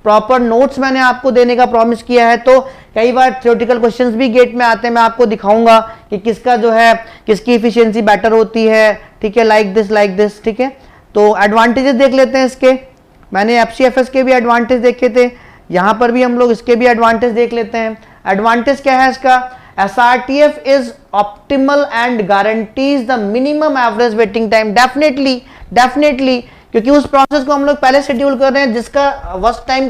प्रॉपर नोट्स मैंने आपको देने का प्रॉमिस किया है। तो कई बार थ्योरेटिकल क्वेश्चंस भी गेट में आते हैं, मैं आपको दिखाऊंगा कि किसका जो है, किसकी इफिशियंसी बेटर होती है, ठीक है, लाइक दिस, ठीक है। तो एडवांटेजेस देख लेते हैं इसके, मैंने एफसीएफएस के भी एडवांटेज देखे थे, यहां पर भी हम लोग इसके भी एडवांटेज देख लेते हैं। एडवांटेज क्या है इसका, SRTF is optimal and guarantees the minimum average waiting time, definitely क्योंकि उस प्रोसेस को हम लोग पहले शेड्यूल कर रहे हैं जिसका वर्स्ट टाइम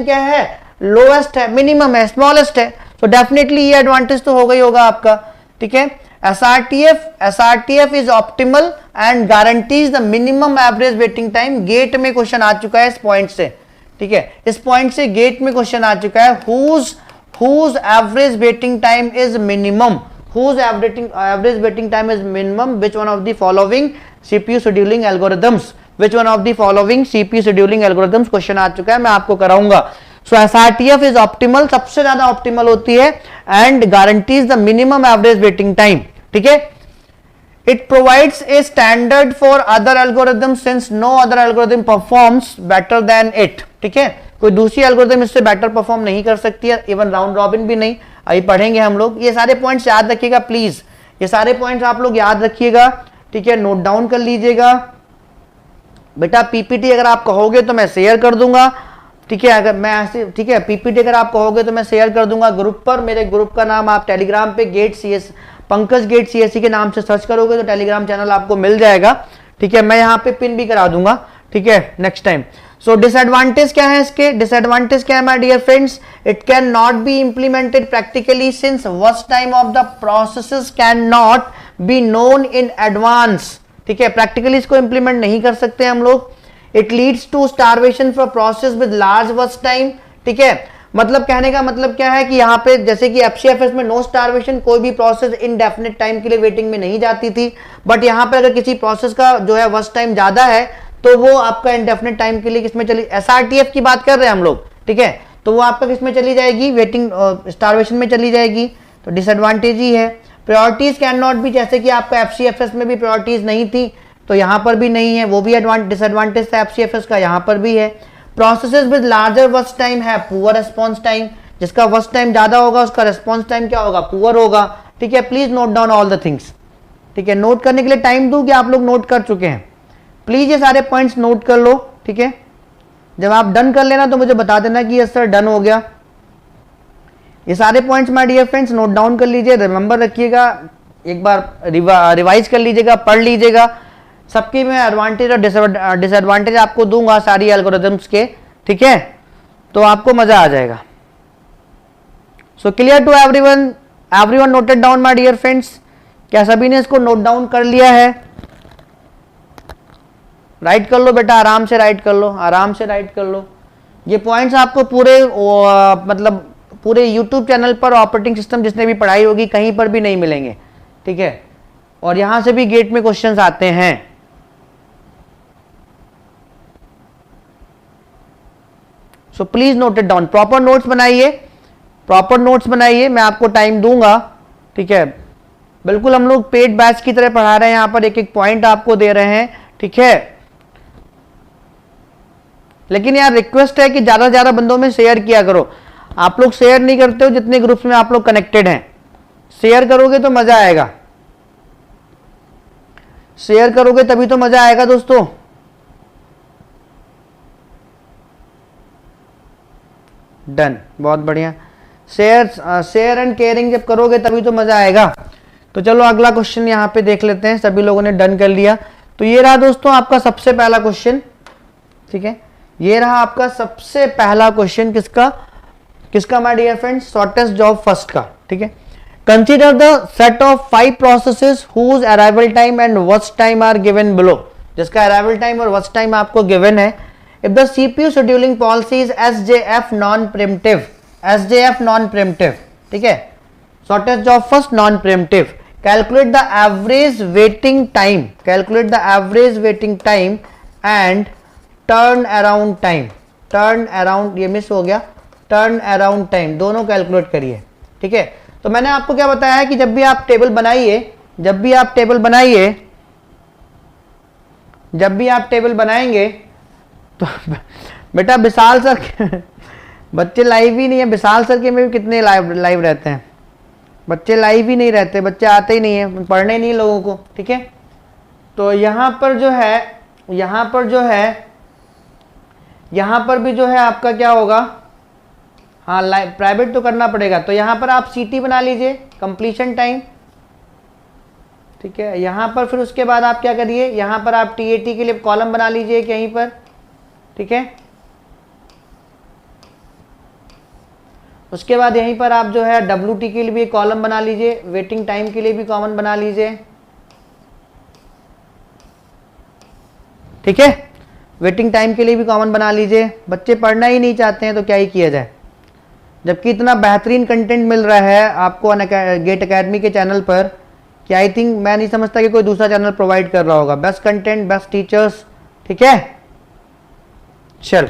क्या है, लोएस्ट है, मिनिमम है, स्मॉलेस्ट है। तो डेफिनेटली ये एडवांटेज तो होगा आपका, ठीक है। SRTF is optimal and guarantees the minimum average waiting time। GATE में क्वेश्चन आ चुका है इस पॉइंट से, ठीक है, इस पॉइंट से गेट में क्वेश्चन आ चुका है, whose average waiting time is minimum, whose average waiting time is minimum, which one of the following CPU scheduling algorithms, which one of the following CPU scheduling algorithms, question आ चुका है, मैं आपको कराऊंगा। सो SRTF is optimal, सबसे ज्यादा optimal होती है, and guarantees the minimum average waiting time, ठीक है। It provides a standard for other algorithms since no other algorithm performs better than it, ठीक है, कोई दूसरी एल्गोरिथम इससे बेटर परफॉर्म नहीं कर सकती है, इवन राउंड रॉबिन भी नहीं। अभी पढ़ेंगे हम लोग, ये सारे पॉइंट्स याद रखिएगा प्लीज, ये सारे पॉइंट्स आप लोग याद रखिएगा, ठीक है, नोट डाउन कर लीजिएगा बेटा। पीपीटी अगर आप कहोगे तो मैं शेयर कर दूंगा, ठीक है, अगर मैं ऐसे, ठीक है, पीपीटी अगर आप कहोगे तो मैं शेयर कर दूंगा ग्रुप पर। मेरे ग्रुप का नाम आप टेलीग्राम पे GATE CS, Pankaj GATE CSC के नाम से सर्च करोगे तो टेलीग्राम चैनल आपको मिल जाएगा, ठीक है, मैं यहाँ पे पिन भी करा दूंगा, ठीक है, नेक्स्ट टाइम। सो डिसएडवांटेज क्या है इसके, डिसएडवांटेज क्या है my dear friends, it can not be implemented practically since burst time of the processes can not be known in advance, ठीक है, प्रैक्टिकली इसको इंप्लीमेंट नहीं कर सकते हम लोग। It leads to starvation for process with large burst time, ठीक है, मतलब कहने का मतलब क्या है कि यहाँ पे जैसे कि एफसीएफएस में नो स्टारवेशन, कोई भी प्रोसेस इनडेफिनेट टाइम के लिए वेटिंग में नहीं जाती थी, बट यहाँ पे अगर किसी प्रोसेस का जो है वर्स्ट टाइम ज्यादा है तो वो आपका इंडेफिनेट टाइम के लिए किसमें चली, एसआरटीएफ की बात कर रहे हैं हम लोग, ठीक है, तो वो आपका किसमें चली जाएगी, वेटिंग स्टारवेशन में चली जाएगी, तो डिसएडवांटेज ही है। प्रायोरिटीज कैन नॉट भी, जैसे कि आपका एफसीएफएस में भी प्रायोरिटीज नहीं थी तो यहाँ पर भी नहीं है, वो भी डिसएडवांटेज था एफसीएफएस का, यहाँ पर भी है। Processes with larger worst time है पुअर रिस्पॉन्स टाइम, जिसका वर्स्ट टाइम ज्यादा होगा उसका रिस्पॉन्स टाइम क्या होगा, पुअर होगा। ठीक है, please note down all the things. ठीक है, नोट करने के लिए टाइम दूं कि आप लोग नोट कर चुके हैं? प्लीज ये सारे पॉइंट्स नोट कर लो। ठीक है, जब आप डन कर लेना तो मुझे बता देना कि यस सर डन हो गया। ये सारे points my dear friends note down कर लीजिए, रिमेंबर रखिएगा, एक बार रिवाइज कर लीजिएगा, पढ़ लीजिएगा। सबके मैं एडवांटेज और डिसएडवांटेज आपको दूंगा सारी एल्गोरिथम्स के। ठीक है, तो आपको मजा आ जाएगा। So clear to everyone, everyone noted down my dear friends? क्या सभी ने इसको नोट डाउन कर लिया है? राइट कर लो बेटा, आराम से राइट कर लो, आराम से राइट कर लो। ये पॉइंट्स आपको पूरे मतलब पूरे YouTube चैनल पर ऑपरेटिंग सिस्टम जिसने भी पढ़ाई होगी कहीं पर भी नहीं मिलेंगे। ठीक है, और यहां से भी गेट में क्वेश्चंस आते हैं। So please note it down, proper notes बनाइए, प्रॉपर नोट्स बनाइए, मैं आपको टाइम दूंगा। ठीक है, बिल्कुल हम लोग पेड बैच की तरह पढ़ा रहे हैं, यहां पर एक एक पॉइंट आपको दे रहे हैं। ठीक है, लेकिन यार रिक्वेस्ट है कि ज्यादा से ज्यादा बंदों में शेयर किया करो। आप लोग शेयर नहीं करते हो जितने ग्रुप्स में आप लोग कनेक्टेड हैं। शेयर करोगे तो मजा आएगा, शेयर करोगे तभी तो मजा आएगा दोस्तों। डन, बहुत बढ़िया। शेयर एंड केयरिंग जब करोगे तभी तो मजा आएगा। तो चलो अगला क्वेश्चन यहां पे देख लेते हैं। सभी लोगों ने डन कर लिया, तो ये रहा दोस्तों आपका सबसे पहला क्वेश्चन। ठीक है, ये रहा आपका सबसे पहला क्वेश्चन, किसका my dear friends, shortest job first का। ठीक है, consider the set of 5 processes whose arrival time and burst time are given below, जिसका अराइवल टाइम और वर्स्ट टाइम आपको गिवन है। If the CPU scheduling policy is SJF non preemptive, SJF non preemptive. ठीक है, shortest job first non preemptive, calculate the average waiting time, calculate the average waiting time and turnaround time, turn around, ये miss हो गया, turn around time, दोनों calculate करिए। ठीक है, तो मैंने आपको क्या बताया है कि जब भी आप टेबल बनाइए, जब भी आप टेबल बनाएंगे तो बेटा विशाल सर बच्चे लाइव ही नहीं है, विशाल सर के में भी कितने लाइव रहते हैं, बच्चे लाइव ही नहीं रहते, बच्चे आते ही नहीं है, पढ़ने नहीं लोगों को। ठीक है, तो यहां पर भी जो है आपका क्या होगा, हाँ प्राइवेट तो करना पड़ेगा, तो यहां पर आप सीटी बना लीजिए, कंप्लीशन टाइम। ठीक है, यहां पर फिर उसके बाद आप क्या करिए, यहां पर आप टीएटी के लिए कॉलम बना लीजिए कहीं पर। ठीक है, उसके बाद यहीं पर आप जो है डब्ल्यूटी के लिए भी कॉलम बना लीजिए, वेटिंग टाइम के लिए भी कॉमन बना लीजिए। ठीक है, वेटिंग टाइम के लिए भी कॉमन बना लीजिए। बच्चे पढ़ना ही नहीं चाहते हैं तो क्या ही किया जाए, जबकि इतना बेहतरीन कंटेंट मिल रहा है आपको गेट एकेडमी के चैनल पर कि आई थिंक मैं नहीं समझता कि कोई दूसरा चैनल प्रोवाइड कर रहा होगा। Best content, best teachers. ठीक है, चल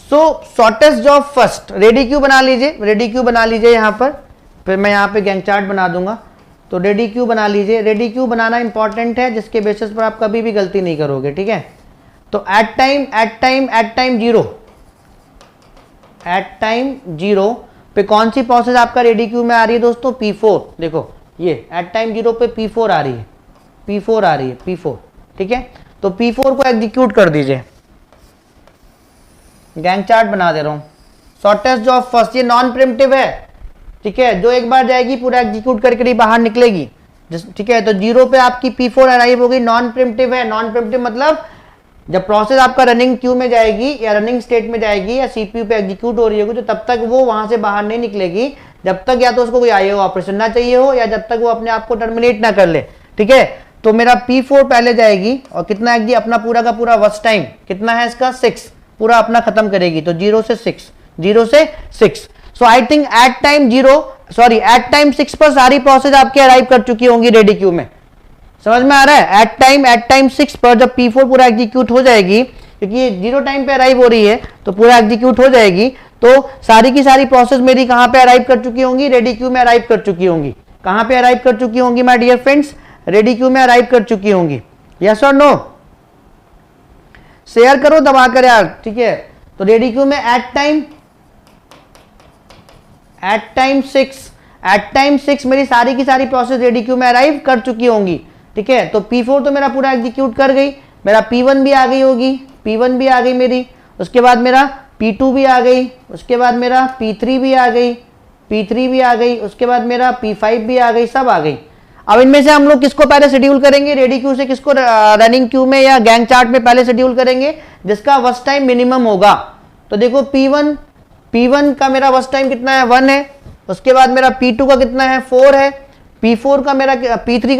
so shortest job first, ready queue बना लीजिए, रेडी क्यू बना लीजिए यहाँ पर, फिर मैं यहाँ पे गैंग चार्ट बना दूंगा। तो रेडी क्यू बना लीजिए, रेडी क्यू बनाना इंपॉर्टेंट है जिसके बेसिस पर आप कभी भी गलती नहीं करोगे। ठीक है, तो एट टाइम जीरो पे कौन सी प्रोसेस आपका रेडी क्यू में आ रही है दोस्तों, P4। देखो ये एट टाइम जीरो पे P4 आ रही है, P4। ठीक है, तो P4 को एग्जीक्यूट कर दीजिए, गैंग चार्ट बना दे रहा हूं। शॉर्टेस्ट जॉब फर्स्ट, ये नॉन प्रीम्प्टिव है। ठीक है, जो एक बार जाएगी पूरा एग्जीक्यूट करके बाहर निकलेगी। ठीक है, तो जीरो पे आपकी P4 अराइव होगी, नॉन प्रीम्प्टिव है। नॉन प्रीम्प्टिव मतलब जब प्रोसेस आपका रनिंग क्यू में जाएगी या रनिंग स्टेट में जाएगी या सीपीयू पे एग्जीक्यूट हो रही होगी, तो तब तक वो वहां से बाहर नहीं निकलेगी जब तक या तो उसको कोई आईओ ऑपरेशन ना चाहिए हो या जब तक वो अपने आप को टर्मिनेट ना कर ले। ठीक है, तो मेरा P4 पहले जाएगी और कितना एग्जी, अपना पूरा का पूरा वर्स्ट टाइम कितना है इसका 6, पूरा अपना खत्म करेगी। तो 0 से 6। सो आई थिंक एट टाइम 6 पर सारी प्रोसेस आपकी अराइव कर चुकी होंगी रेडी क्यू में। समझ में आ रहा है? एट टाइम 6 पर जब P4 पूरा एग्जीक्यूट हो जाएगी, क्योंकि ये 0 टाइम पे अराइव हो रही है तो पूरा एग्जीक्यूट हो जाएगी, तो सारी की सारी प्रोसेस मेरी कहां पे अराइव कर चुकी होंगी, रेडी क्यू में अराइव कर चुकी होंगी। कहां पे अराइव कर चुकी होंगी my dear friends, ready queue में अराइव कर चुकी होंगी। यस और नो? शेयर करो दबा कर यार, ठीक है। तो रेडी क्यू में एट टाइम 6 मेरी सारी की सारी प्रोसेस रेडी क्यू में अराइव कर चुकी होंगी, ठीक है। तो P4 तो मेरा पूरा एग्जीक्यूट कर गई, मेरा P1 भी आ गई होगी, P1 भी आ गई मेरी, उसके बाद मेरा P2 भी आ गई, उसके बाद मेरा P3 भी आ गई, P3 भी आ गई, उसके बाद मेरा P5 भी आ गई, सब आ गई। अब इनमें से हम लोग किसको पहले शेड्यूल करेंगे, रेडी क्यू से किसको रनिंग क्यू में या गैंग चार्ट में पहले शेड्यूल करेंगे, जिसका वर्स्ट टाइम मिनिमम होगा। तो देखो P1 का मेरा वर्स्ट टाइम कितना है, 1 है। उसके बाद मेरा P2 का कितना है, 4 है। P3 का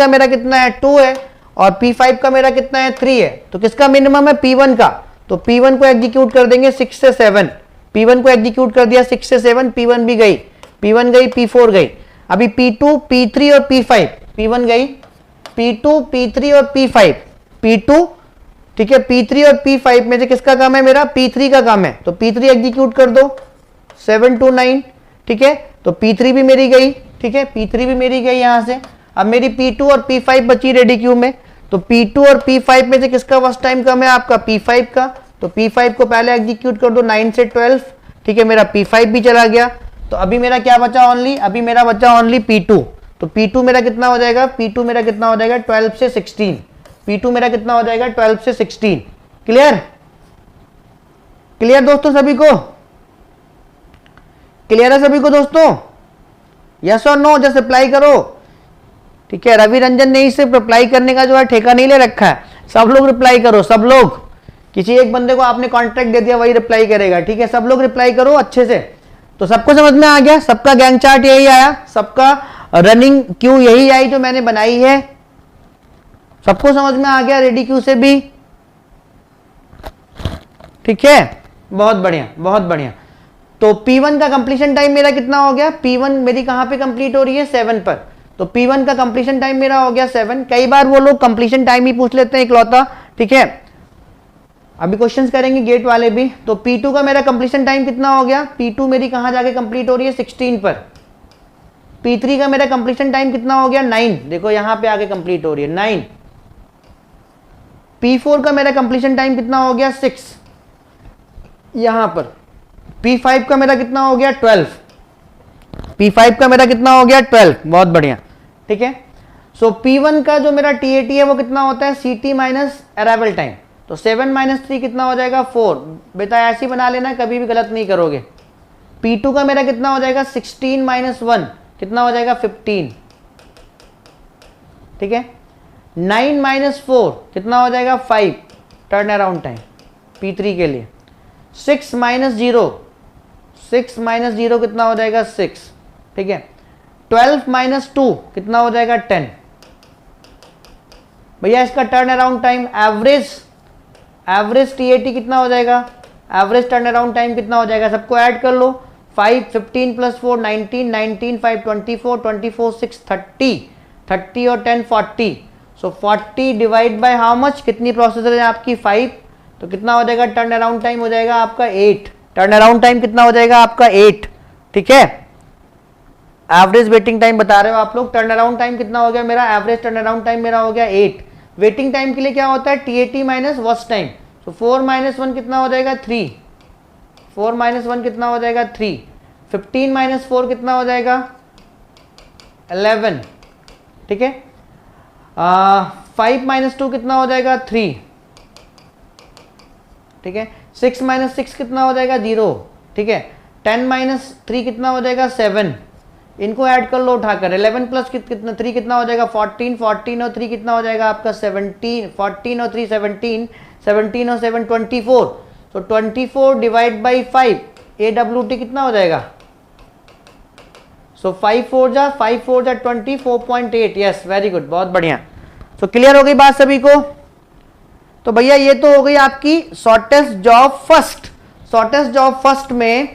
मेरा कितना है, 2 है। और P5 का मेरा कितना है, 3 है। तो किसका मिनिमम है, P1 का। तो P1 को एग्जीक्यूट कर देंगे 6 से 7, P1 को एग्जीक्यूट कर दिया 6 से 7, P1 भी गई, P1 गई, P4 गई। अभी P2, P3 और P5, P1 गई, P2, P3 और P5, P2, ठीक है, P3 और P5 में से किसका काम है, मेरा P3 का काम है। तो P3 एग्जीक्यूट कर दो 7 to 9, ठीक है। तो P3 भी मेरी गई, ठीक है, P3 भी मेरी गई यहां से। अब मेरी P2 और P5 बची रेडी क्यू में। तो P2 और P5 में से किसका फर्स्ट टाइम कम है, आपका P5 का। तो P5 को पहले एग्जीक्यूट कर दो 9 से 12, ठीक है, मेरा P5 भी चला गया। तो अभी मेरा क्या बचा, ओनली अभी मेरा बचा ओनली P2। तो P2 मेरा कितना हो जाएगा, P2 मेरा कितना हो जाएगा 12 से 16, P2 मेरा कितना हो जाएगा 12 से 16। क्लियर दोस्तों, सभी को क्लियर है, सभी को दोस्तों, यस और नो, जस्ट रिप्लाई करो, ठीक है। रवि रंजन ने ही सिर्फ रिप्लाई करने का जो है ठेका नहीं ले रखा है, सब लोग रिप्लाई करो, सब लोग। किसी एक बंदे को आपने कॉन्ट्रैक्ट दे दिया, वही रिप्लाई करेगा, ठीक है। सब लोग रिप्लाई करो अच्छे से। तो सबको समझ में आ गया, सबका गैंग चार्ट यही आया, सबका रनिंग क्यू यही आई जो मैंने बनाई है, सबको समझ में आ गया, रेडी क्यू से भी, ठीक है। बहुत बढ़िया, बहुत बढ़िया। तो P1 का कंप्लीशन टाइम मेरा कितना हो गया, P1 मेरी कहां पे कंप्लीट हो रही है, 7 पर। तो P1 का कंप्लीशन टाइम मेरा हो गया 7। कई बार वो लोग कंप्लीशन टाइम ही पूछ लेते हैं इकलौता, ठीक है। अभी क्वेश्चंस करेंगे गेट वाले भी। तो P2 का मेरा कंप्लीशन टाइम कितना हो गया, P2 मेरी कहां जाके कंप्लीट हो रही है, 16 पर। P3 का मेरा कंप्लीशन टाइम कितना हो गया, 9, देखो यहां पे आके कंप्लीट हो रही है 9। P4 का मेरा कंप्लीशन टाइम कितना हो गया, 6 यहां पर। P5 का मेरा कितना हो गया, 12, P5 का मेरा कितना हो गया, 12, बहुत बढ़िया, ठीक है। सो P1 का जो मेरा TAT है वो कितना होता है, CT माइनस अराइवल टाइम। तो 7 - 3 कितना हो जाएगा, 4। बेटा ऐसे ही बना लेना, कभी भी गलत नहीं करोगे। P2 का मेरा कितना हो जाएगा, 16 - 1 कितना हो जाएगा, 15, ठीक है। 9 - 4 कितना हो जाएगा, 5 टर्न अराउंड टाइम P3 के लिए। 6 - 0 कितना हो जाएगा, 6, ठीक है। 12 - 2 कितना हो जाएगा, 10। भैया इसका turn around time average TAT कितना हो जाएगा, एवरेज टर्न अराउंड टाइम कितना हो जाएगा, सबको ऐड कर लो। 5 15 + 4 19 19 5 24 24 6 30 30 और 10 40। सो 40 डिवाइड बाय हाउ मच, कितनी प्रोसेसर है आपकी, 5। तो कितना हो जाएगा, टर्न अराउंड टाइम हो जाएगा आपका 8। टर्न अराउंड टाइम कितना हो जाएगा आपका, 8, ठीक है। एवरेज वेटिंग टाइम बता रहे हो आप लोग, टर्न अराउंड टाइम कितना हो गया मेरा, एवरेज टर्न अराउंड टाइम मेरा हो गया 8। वेटिंग टाइम के लिए क्या होता है, TAT माइनस वर्स्ट टाइम। तो 4 - 1 कितना हो जाएगा, 3, 4 - 1 कितना हो जाएगा, 3। 15 - 4 कितना हो जाएगा, 11, ठीक है। 5 - 2 कितना हो जाएगा, 3, ठीक है। 6 - 6 कितना हो जाएगा, 0, ठीक है। 10 - 3 कितना हो जाएगा, 7। इनको ऐड कर लो उठाकर, 11 + कितना 3 कितना हो जाएगा, 14 14 और 3 कितना हो जाएगा आपका, 17। 14 और 3 17, 17 और 7 24। तो 24 डिवाइड बाई 5 AWT कितना हो जाएगा, सो 5 4 जा 24.8। यस, वेरी गुड, बहुत बढ़िया। सो क्लियर हो गई बात सभी को। तो भैया ये तो हो गई आपकी शॉर्टेस्ट जॉब फर्स्ट में,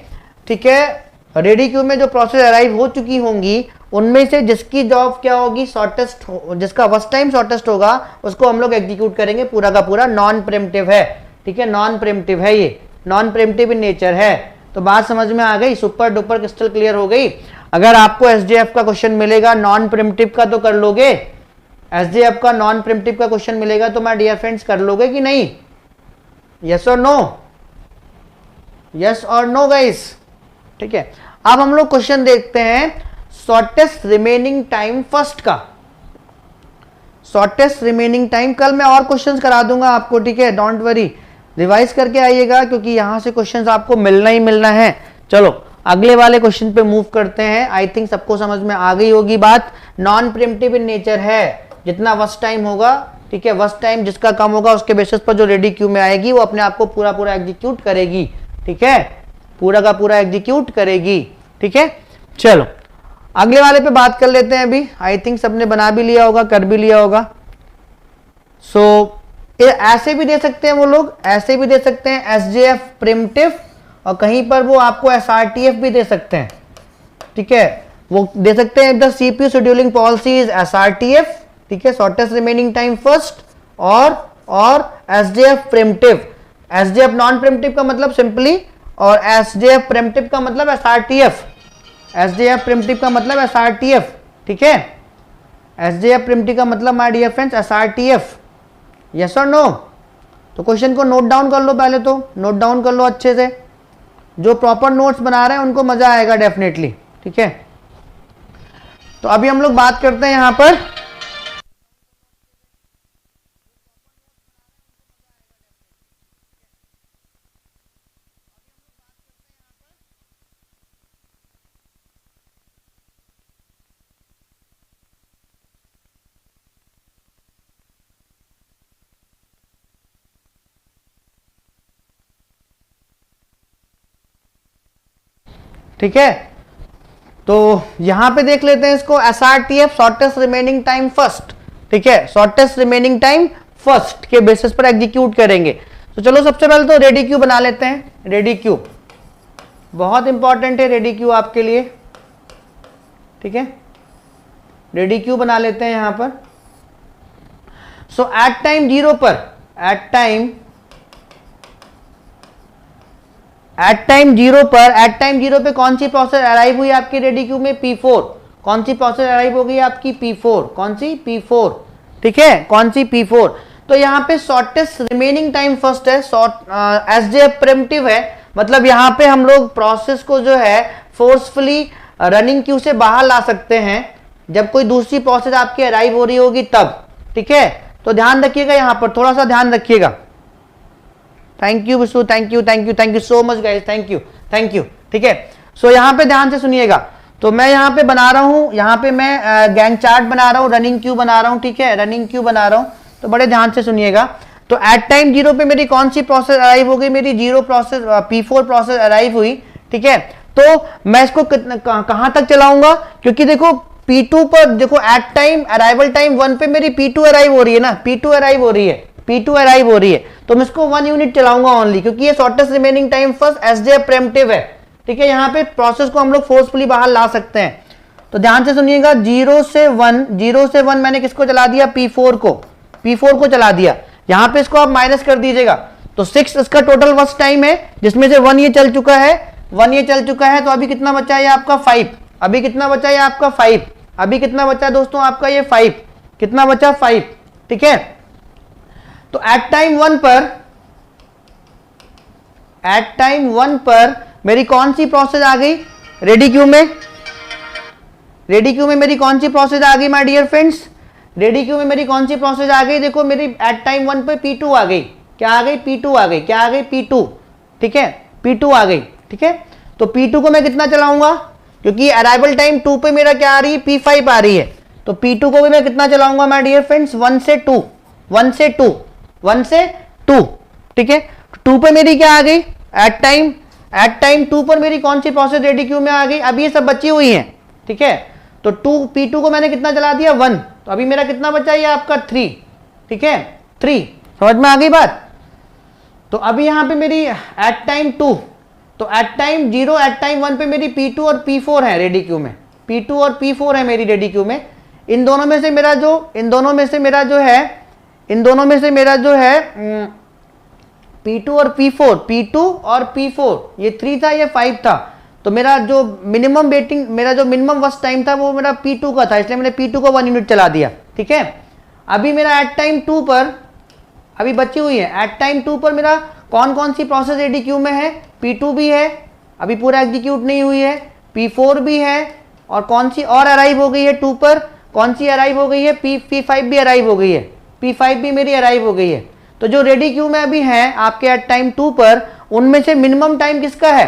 ठीक है। रेडी क्यू में जो प्रोसेस अराइव हो चुकी होंगी उनमें से जिसकी जॉब क्या होगी, शॉर्टेस्ट, जिसका फर्स्ट टाइम शॉर्टेस्ट होगा उसको हम लोग एग्जीक्यूट करेंगे, पूरा का पूरा नॉन प्रेम्प्टिव है, ठीक है। नॉन प्रेम्प्टिव है, ये नॉन प्रेम्प्टिव इन नेचर है। तो बात समझ में आ गई, सुपर डुपर क्रिस्टल क्लियर हो गई। अगर आपको SJF का क्वेश्चन मिलेगा नॉन प्रिमिटिव का तो कर लोगे, SJF का नॉन प्रिमिटिव का क्वेश्चन मिलेगा तो माय डियर फ्रेंड्स कर लोगे कि नहीं, यस और नो, यस और नो गाइस, ठीक है। अब हम लोग क्वेश्चन देखते हैं शॉर्टेस्ट रिमेनिंग टाइम फर्स्ट का। शॉर्टेस्ट रिमेनिंग टाइम, कल मैं और क्वेश्चंस करा दूंगा आपको, ठीक है, डोंट वरी, रिवाइज करके आइएगा क्योंकि यहां से क्वेश्चंस आपको मिलना ही मिलना है। चलो अगले वाले क्वेश्चन पे मूव करते हैं। आई थिंक सबको समझ में आ गई होगी बात। नॉन प्रिमिटिव इन नेचर है, जितना वर्स्ट टाइम होगा, ठीक है, वर्स्ट टाइम जिसका कम होगा उसके बेसिस पर जो रेडी क्यू में आएगी वो अपने आप को पूरा पूरा एग्जीक्यूट करेगी, ठीक है, पूरा का पूरा एग्जीक्यूट करेगी, ठीक है। चलो अगले वाले पे बात कर लेते हैं अभी। आई थिंक सबने बना भी लिया होगा, कर भी लिया होगा। सो ऐसे भी दे सकते हैं वो लोग, ऐसे भी दे सकते हैं एसजेएफ प्रिमिटिव, और कहीं पर वो आपको एसआरटीएफ भी दे सकते हैं, ठीक है, वो दे सकते हैं the CPU scheduling policy is SRTF, ठीक है, शॉर्टेस्ट रिमेनिंग टाइम फर्स्ट, और SJF preemptive. SJF non preemptive का मतलब सिंपली, और एसजेएफ प्रिमिटिव का मतलब एसआरटीएफ, एसजेएफ प्रिमिटिव का मतलब एसआरटीएफ, ठीक है, एसजेएफ प्रिमिटिव का मतलब my dear friends SRTF. Yes और नो? तो क्वेश्चन को नोट डाउन कर लो, पहले तो नोट डाउन कर लो अच्छे से, जो प्रॉपर नोट्स बना रहे हैं उनको मजा आएगा डेफिनेटली, ठीक है। तो अभी हम लोग बात करते हैं यहां पर ठीक है। तो यहां पे देख लेते हैं इसको, SRTF shortest remaining time first, ठीक है, शॉर्टेस्ट रिमेनिंग टाइम फर्स्ट के बेसिस पर एग्जीक्यूट करेंगे। तो चलो सबसे पहले तो रेडी क्यू बना लेते हैं। रेडी क्यू बहुत इंपॉर्टेंट है, रेडी क्यू आपके लिए, ठीक है, रेडी क्यू बना लेते हैं यहां पर। सो एट टाइम जीरो पर, एट टाइम जीरो पे कौन सी प्रोसेस अराइव हुई आपकी रेडी क्यू में? P4। कौन सी प्रोसेस अराइव हो गई आपकी? P4। कौन सी? P4, ठीक है, कौन सी? P4। तो यहां पे शॉर्टेस्ट रिमेनिंग टाइम फर्स्ट है, एसजेएफ प्रिमिटिव है, मतलब यहां पे हम लोग प्रोसेस को जो है फोर्सफुली रनिंग क्यू से बाहर ला सकते हैं जब कोई दूसरी प्रोसेस आपकी अराइव हो रही होगी तब, ठीक है। तो ध्यान रखिएगा, यहां पर थोड़ा सा ध्यान रखिएगा। Thank you Vishu, thank you so much guys, thank you, ठीक है। सो यहां पे ध्यान से सुनिएगा। तो मैं यहां पे बना रहा हूं, यहां पे मैं गैंग चार्ट बना रहा हूं, रनिंग क्यू बना रहा हूं, ठीक है, रनिंग क्यू बना रहा हूं। तो बड़े ध्यान से सुनिएगा। तो एट टाइम जीरो पे मेरी कौन सी प्रोसेस अराइव हो गई? मेरी zero process, P4 process arrive हुई, ठीक है। तो मैं इसको कहां तक चलाऊंगा? क्योंकि देखो P2 पर देखो एट टाइम अराइवल टाइम 1 पे मेरी P2 अराइव हो रही है ना, P2 अराइव हो रही है, तो मैं इसको 1 यूनिट चलाऊंगा ओनली, क्योंकि ये shortest remaining time first SJF primitive है, ठीक है। यहां पे प्रोसेस को हम लोग फोर्सफुली बाहर ला सकते हैं। तो ध्यान से सुनिएगा, 0 से 1 मैंने किसको चला दिया? P4 को चला दिया। यहां पे इसको आप माइनस कर दीजिएगा, तो 6 इसका टोटल वर्स्ट टाइम है, जिसमें से 1 ये चल चुका है, तो अभी कितना बचा है आपका? 5। अभी कितना बचा है आपका? 5। अभी कितना बचा दोस्तों आपका? ये 5। कितना बचा? 5, ठीक है। तो एट टाइम 1 पर मेरी कौन सी प्रोसेस आ गई रेडी क्यू में? रेडी क्यू में मेरी कौन सी प्रोसेस आ गई my dear friends? Ready queue में मेरी कौन सी प्रोसेस आ गई? देखो मेरी एट टाइम 1 पे P2 आ गई। क्या आ गई? P2 आ गई। क्या आ गई? P2, ठीक है, P2 आ गई, ठीक है। तो P2 को मैं कितना चलाऊंगा? क्योंकि अराइवल टाइम 2 पे मेरा क्या आ रही है? P5 आ रही है। तो P2 को भी मैं कितना चलाऊंगा माय डियर फ्रेंड्स? 1 से 2, ठीक है। 2 पे मेरी क्या आ गई? एट टाइम 2 पर मेरी कौन सी प्रोसेस रेडी क्यू में आ गई? अभी ये सब बची हुई हैं, ठीक है। तो P2 को मैंने कितना चला दिया? 1। तो अभी मेरा कितना बचा? ये आपका 3, ठीक है, 3। समझ में आ गई बात? तो अभी यहां पे मेरी एट टाइम 2, तो एट टाइम 0, एट टाइम 1 पे मेरी P2 और P4 है रेडी क्यू में, P2 और P4 है मेरी रेडी क्यू में। इन दोनों में से मेरा जो है P2 और P4, ये 3 था, ये 5 था। तो मेरा जो मिनिमम वर्स्ट टाइम था वो मेरा P2 का था, इसलिए मैंने P2 को 1 यूनिट चला दिया, ठीक है। अभी मेरा एट टाइम 2 पर अभी बची हुई है, एट टाइम 2 पर मेरा कौन कौन सी प्रोसेस रेडी क्यू में है? P2 भी है, अभी पूरा एग्जीक्यूट नहीं हुई है, P4 भी है, और कौन सी और अराइव हो गई है 2 पर? कौन सी अराइव हो गई है? P5 भी अराइव हो गई है, P5 भी मेरी अराइव हो गई है। तो जो रेडी क्यू में अभी है आपके एट टाइम 2 पर, उनमें से मिनिमम टाइम किसका है?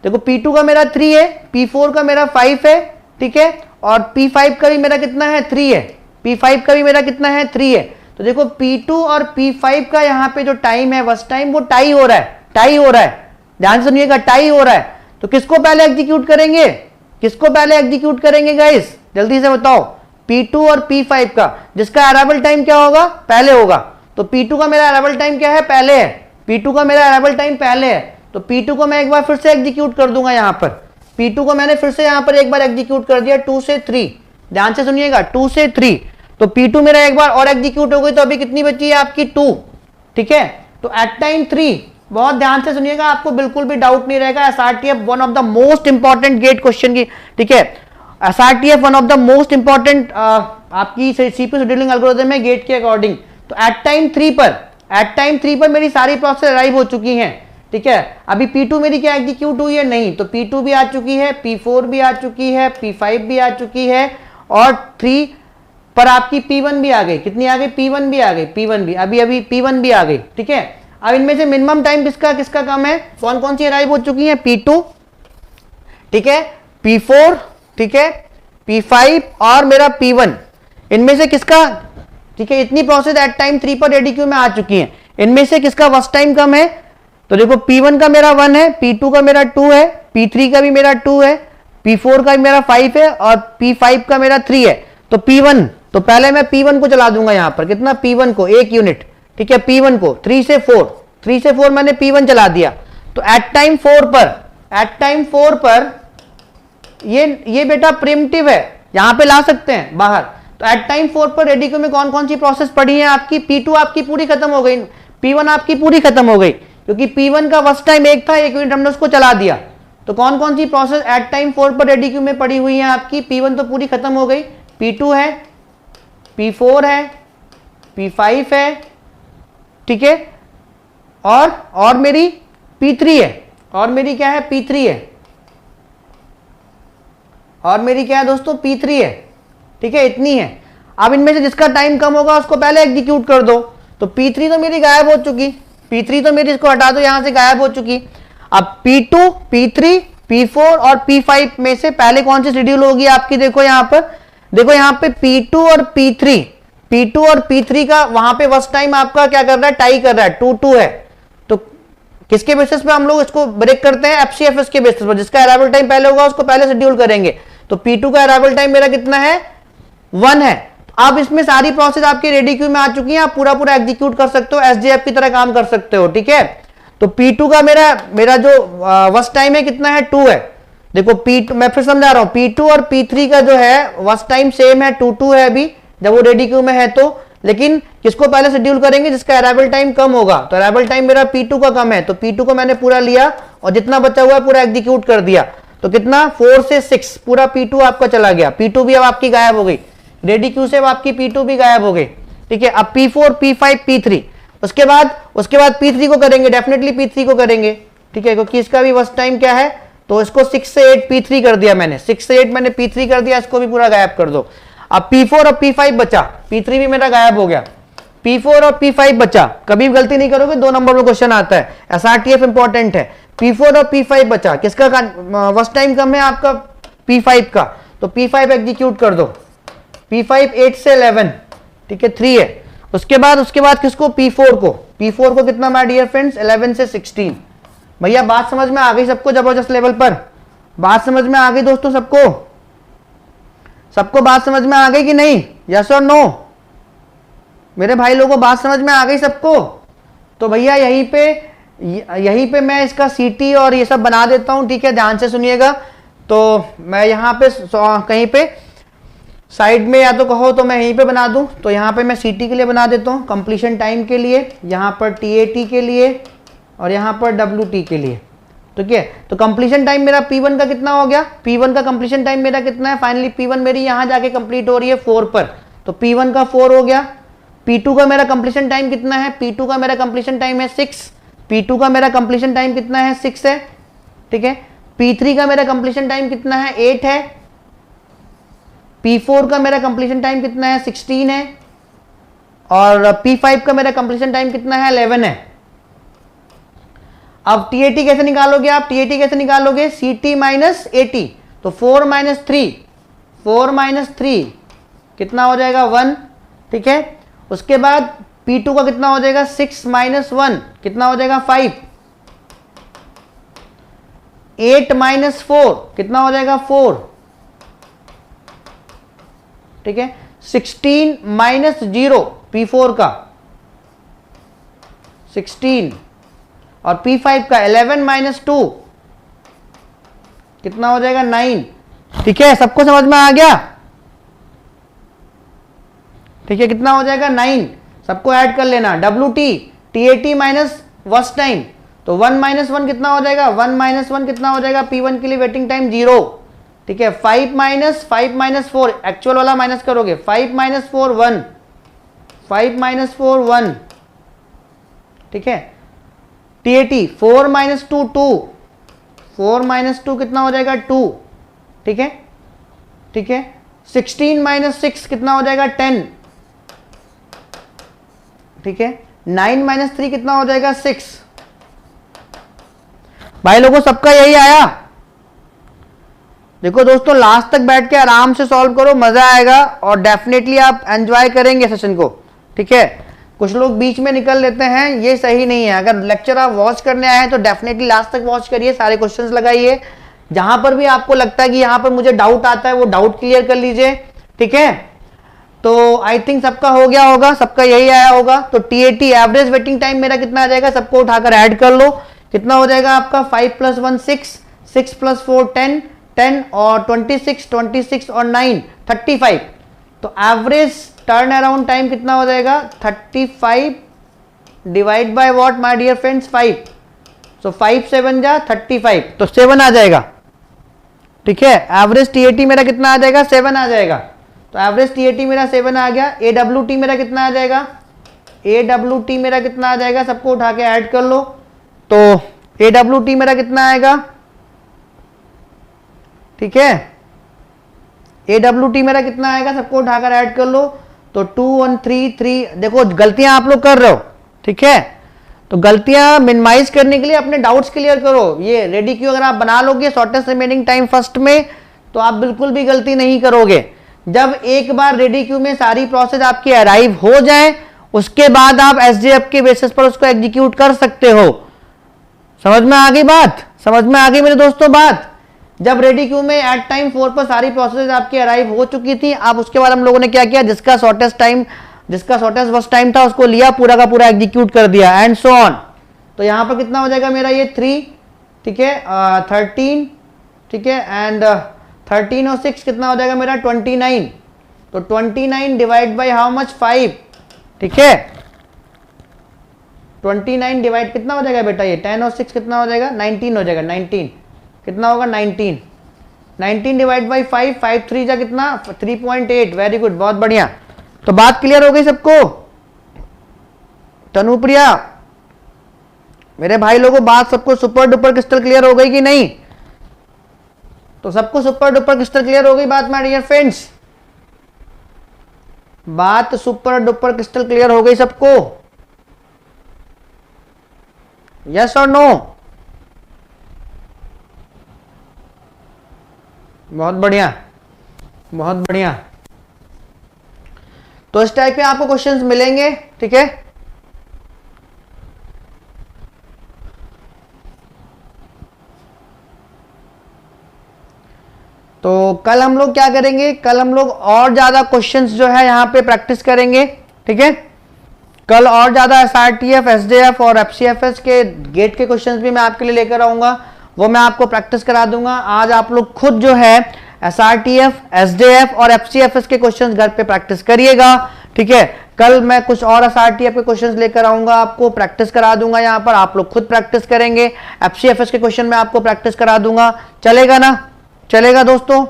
देखो P2 का मेरा 3 है, P4 का मेरा 5 है, ठीक है, और P5 का भी मेरा कितना है? 3 है। P5 का भी मेरा कितना है? 3 है। तो देखो P2 और P5 का यहाँ पे जो टाइम है वर्स्ट टाइम, वो टाई हो रहा है, टाई हो रहा है, ध्यान से सुनिएगा, टाई हो रहा है। तो किसको पहले एग्जीक्यूट करेंगे? किसको पहले एग्जीक्यूट करेंगे गाइस? जल्दी से बताओ। P2 और P5 का, जिसका अराइवल टाइम क्या होगा? पहले होगा। तो P2 का मेरा अराइवल टाइम क्या है? पहले है। P2 का मेरा अराइवल टाइम पहले है, तो P2 को मैं एक बार फिर से एग्जीक्यूट कर दूंगा। यहाँ पर P2 को मैंने फिर से यहाँ पर एक बार एग्जीक्यूट कर दिया 2 से 3, ध्यान से सुनिएगा, 2 से 3। तो P2 मेरा एक बार और एग्जीक्यूट हो गई, तो अभी कितनी बची है आपकी? 2, ठीक है। तो एट टाइम 3, बहुत ध्यान से सुनिएगा, आपको बिल्कुल भी डाउट नहीं रहेगा। SRTF one of the most important GATE question की, ठीक है, SRTF one of the most important आपकी सीपीयू शेड्यूलिंग एल्गोरिथम है गेट के अकॉर्डिंग। तो एट टाइम 3 पर मेरी सारी प्रोसेस अराइव हो चुकी हैं, ठीक है। अभी P2 मेरी क्या एग्जीक्यूट हुई है? नहीं। तो P2 भी आ चुकी है, P4 भी आ चुकी है, P5 भी आ चुकी है, और 3 पर आपकी P1 भी आ गई। कितनी आ गई? P1 भी आ गई, P1 भी अभी P1 भी आ गई, ठीक है। अब इनमें से मिनिमम टाइम किसका किसका कम है? कौन कौन सी अराइव हो चुकी है? P2, ठीक है, P4, ठीक है, P5 और मेरा P1, इनमें से किसका, ठीक है, इतनी प्रोसेस एट टाइम 3 पर रेडी क्यू में आ चुकी है। इनमें से किसका वर्स्ट टाइम कम है? तो देखो P1 का मेरा 1 है, P2 का मेरा 2 है, P3 का भी मेरा 2 है, P4 का भी मेरा 5 है, और P5 का मेरा 3 है। तो P1, तो पहले मैं P1 को चला दूंगा यहाँ पर। कितना? P1 को 1 यूनिट, ठीक है, P1 को 3 से 4 मैंने P1 चला दिया। तो एट टाइम 4 पर ये बेटा प्रिमिटिव है, यहां पे ला सकते हैं बाहर। तो एट टाइम 4 पर रेडी क्यू में कौन कौन सी प्रोसेस पड़ी है आपकी? P2 आपकी पूरी खत्म हो गई, P1 आपकी पूरी खत्म हो गई, क्योंकि P1 का फर्स्ट टाइम 1 था, 1 यूनिट हमने उसको चला दिया। तो कौन कौन सी प्रोसेस एट टाइम 4 पर रेडी क्यू में पड़ी हुई है आपकी? P1 तो पूरी खत्म हो गई, P2 है, P4 है, P5 है, ठीक है, और मेरी P3 है, और मेरी क्या है? P3 है, और मेरी क्या है दोस्तों? P3 है, ठीक है, इतनी है। अब इनमें से जिसका टाइम कम होगा उसको पहले एग्जीक्यूट कर दो। तो P3 तो मेरी गायब हो चुकी, P3 तो मेरी, इसको हटा दो, यहां से गायब हो चुकी। अब P2, P3, P4 और P5 में से पहले कौन सी शेड्यूल होगी आपकी? देखो यहां पर, देखो यहां पे P2 और P3 का वहां पे फर्स्ट टाइम आपका क्या कर रहा है? टाई कर रहा है, 2-2 है। तो किसके बेसिस पे हम लोग इसको ब्रेक करते हैं? एफसीएफएस के बेसिस पर। जिसका अराइवल टाइम पहले होगा उसको पहले शेड्यूल करेंगे। तो P2 का अराइवल टाइम मेरा कितना है? 1 है। अब इसमें सारी प्रोसेस आपकी रेडी क्यू में आ चुकी है, आप पूरा एग्जीक्यूट कर सकते हो, एसजेएफ की तरह काम कर सकते हो, ठीक है। तो P2 का मेरा जो वर्स्ट टाइम है कितना है? 2 है। देखो P2, मैं फिर समझा रहा हूं, P2 और P3 का जो है वर्स्ट टाइम सेम है, 2-2 है अभी जब वो रेडी क्यू में है। तो लेकिन किसको पहले शेड्यूल करेंगे? जिसका अराइवल टाइम कम होगा। तो अराइवल टाइम मेरा P2 का कम है, तो P2 को मैंने पूरा लिया और जितना बचा हुआ है पूरा एग्जीक्यूट कर दिया। तो कितना? 4 से 6 पूरा P2 आपका चला गया। P2 भी अब आपकी गायब हो गई, रेडी क्यू से अब आपकी P2 भी गायब हो गई, ठीक है। अब P4, P5, P3, उसके बाद P3 को करेंगे, डेफिनेटली P3 को करेंगे, ठीक है, क्योंकि इसका भी फर्स्ट टाइम क्या है? तो इसको 6 से 8 P3 कर दिया मैंने, 6 से 8 मैंने P3 कर दिया, इसको भी पूरा गायब कर दो। अब P4 और P5 बचा, P3 भी मेरा गायब हो गया, P4 और P5 बचा। कभी भी गलती नहीं करोगे, 2 नंबर में क्वेश्चन आता है, एसआरटीएफ इंपॉर्टेंट है। P4 और P5 बचा, किसका फर्स्ट टाइम कम है? आपका P5 का। तो P5 एग्जीक्यूट कर दो, P5 8 से 11, ठीक है, 3 है। उसके बाद किसको? P4 को कितना माय डियर फ्रेंड्स? 11 से 16। भैया बात समझ में आ गई सबको? जबरदस्त लेवल पर बात समझ में आ गई दोस्तों? सबको बात समझ में आ गई कि नहीं? यस और नो? मेरे भाई लोगों को बात समझ में आ गई सबको? तो भैया यहीं पे मैं इसका सीटी और ये सब बना देता हूं, ठीक है, ध्यान से सुनिएगा। तो मैं यहाँ पे कहीं पे साइड में, या तो कहो तो मैं यहीं पे बना दूं, तो यहाँ पे मैं सीटी के लिए बना देता हूँ, कंप्लीशन टाइम के लिए, यहाँ पर टीएटी के लिए, और यहाँ पर डब्ल्यूटी के लिए, ठीक है। तो कंप्लीशन टाइम मेरा P1 का कितना हो गया? P1 का कंप्लीशन टाइम मेरा कितना है? फाइनली P1 मेरी यहाँ जाके कंप्लीट हो रही है 4 पर, तो P1 का 4 हो गया। P2 का मेरा कंप्लीशन टाइम कितना है? P2 का मेरा कंप्लीशन टाइम है 6, P2 का मेरा कंप्लीशन टाइम कितना है 6 है, ठीक है। P3 का मेरा कंप्लीशन टाइम कितना है 8 है, P4 का मेरा कंप्लीशन टाइम कितना है 16 है, और P5 का मेरा कंप्लीशन टाइम कितना है 11 है। अब TAT कैसे निकालोगे आप, TAT कैसे निकालोगे, CT माइनस AT, तो 4 माइनस 3 कितना हो जाएगा 1, ठीक है। उसके बाद P2 का कितना हो जाएगा 6 माइनस 1 कितना हो जाएगा 5, 8 माइनस 4 कितना हो जाएगा 4, ठीक है। 16 माइनस 0 P4 का 16, और P5 का 11 माइनस 2 कितना हो जाएगा 9, ठीक है। सबको समझ में आ गया, ठीक है। कितना हो जाएगा 9, सबको ऐड कर लेना। WT TAT minus worst time, तो 1 माइनस 1 कितना हो जाएगा, 1 माइनस 1 कितना हो जाएगा, P1 के लिए वेटिंग टाइम 0, ठीक है। 5 माइनस 4 एक्चुअल वाला माइनस करोगे, 5 माइनस 4 1, 5 माइनस 4 1, ठीक है। TAT 4 माइनस 2 2, 4 माइनस 2 कितना हो जाएगा 2, ठीक है, ठीक है। 16 माइनस 6 कितना हो जाएगा 10, ठीक है। 9 माइनस 3 कितना हो जाएगा 6। भाई लोगों सबका यही आया। देखो दोस्तों लास्ट तक बैठ के आराम से सॉल्व करो, मजा आएगा और डेफिनेटली आप एंजॉय करेंगे सेशन को, ठीक है। कुछ लोग बीच में निकल लेते हैं, ये सही नहीं है। अगर लेक्चर आप वॉच करने आए हैं तो डेफिनेटली लास्ट तक वॉच करिए, सारे क्वेश्चंस लगाइए। जहां पर भी आपको लगता है कि यहां पर मुझे डाउट आता है वो डाउट क्लियर कर लीजिए, ठीक है। तो आई थिंक सबका हो गया होगा, सबका यही आया होगा। तो TAT एवरेज वेटिंग टाइम मेरा कितना आ जाएगा, सबको उठाकर ऐड कर लो। कितना हो जाएगा आपका 5 प्लस 1 6, 6 प्लस 4 10, 10 और 26 और 9 35। तो एवरेज टर्न अराउंड टाइम कितना हो जाएगा 35 divide by what my dear friends 5। So 5 7 जा 35, तो 7 आ जाएगा, ठीक है। एवरेज TAT मेरा कितना आ जाएगा 7 आ जाएगा। तो एवरेज TAT मेरा 7 आ गया। AWT मेरा कितना आ जाएगा, AWT मेरा कितना आ जाएगा, सबको उठा के ऐड कर लो। तो AWT मेरा कितना आएगा, ठीक है। AWT मेरा कितना आएगा, सबको उठाकर ऐड कर लो। तो 2 1 3 3, देखो गलतियां आप लोग कर रहे हो, ठीक है। तो गलतियां मिनिमाइज करने के लिए अपने डाउट्स क्लियर करो। ये रेडी क्यू अगर आप बना लोगे शॉर्टेस्ट रिमेनिंग टाइम फर्स्ट में, तो आप बिल्कुल भी गलती नहीं करोगे। जब एक बार रेडी क्यू में सारी प्रोसेस आपकी अराइव हो जाए, उसके बाद आप SJF के बेसिस पर उसको एग्जीक्यूट कर सकते हो। समझ में आ गई बात, समझ में आ गई मेरे दोस्तों बात। जब रेडी क्यू में एट टाइम 4 पर सारी प्रोसेस आपकी अराइव हो चुकी थी, अब उसके बाद हम लोगों ने क्या किया, जिसका शॉर्टेस्ट वर्स्ट टाइम था उसको लिया, पूरा का पूरा एग्जीक्यूट कर दिया एंड सो ऑन। तो यहां पर कितना हो जाएगा मेरा ये 3, ठीक है, 13, ठीक है, एंड 13 और 6 कितना हो जाएगा मेरा 29। तो 29 डिवाइड बाई हाउ मच 5, ठीक है। 29 डिवाइड कितना हो जाएगा बेटा, ये 10 और 6 कितना हो जाएगा 19 हो जाएगा। 19 कितना होगा 19, 19 डिवाइड बाई 5, 5 3 जा कितना 3.8। वेरी गुड, बहुत बढ़िया। तो बात क्लियर हो गई सबको। तनुप्रिया मेरे भाई लोगों, बात सबको सुपर डुपर क्रिस्टल क्लियर हो गई कि नहीं? तो सबको सुपर डुपर क्रिस्टल क्लियर हो गई बात माय डियर फ्रेंड्स? बात सुपर डुपर क्रिस्टल क्लियर हो गई सबको? यस और नो? बहुत बढ़िया, बहुत बढ़िया। तो इस टाइप के आपको क्वेश्चंस मिलेंगे, ठीक है। तो कल हम लोग क्या करेंगे, कल हम लोग और ज्यादा क्वेश्चंस जो है यहां पे प्रैक्टिस करेंगे, ठीक है। कल और ज्यादा SRTF, SJF और FCFS के गेट के क्वेश्चंस भी मैं आपके लिए लेकर आऊंगा, वो मैं आपको प्रैक्टिस करा दूंगा। आज आप लोग खुद जो है SRTF, SJF और FCFS के क्वेश्चंस घर पे प्रैक्टिस करिएगा, ठीक है। कल मैं कुछ और SRTF के क्वेश्चंस लेकर आऊंगा, आपको प्रैक्टिस करा दूंगा यहाँ पर, आप लोग खुद प्रैक्टिस करेंगे। FCFS के क्वेश्चन मैं आपको प्रैक्टिस करा दूंगा, चलेगा ना? चलेगा दोस्तों?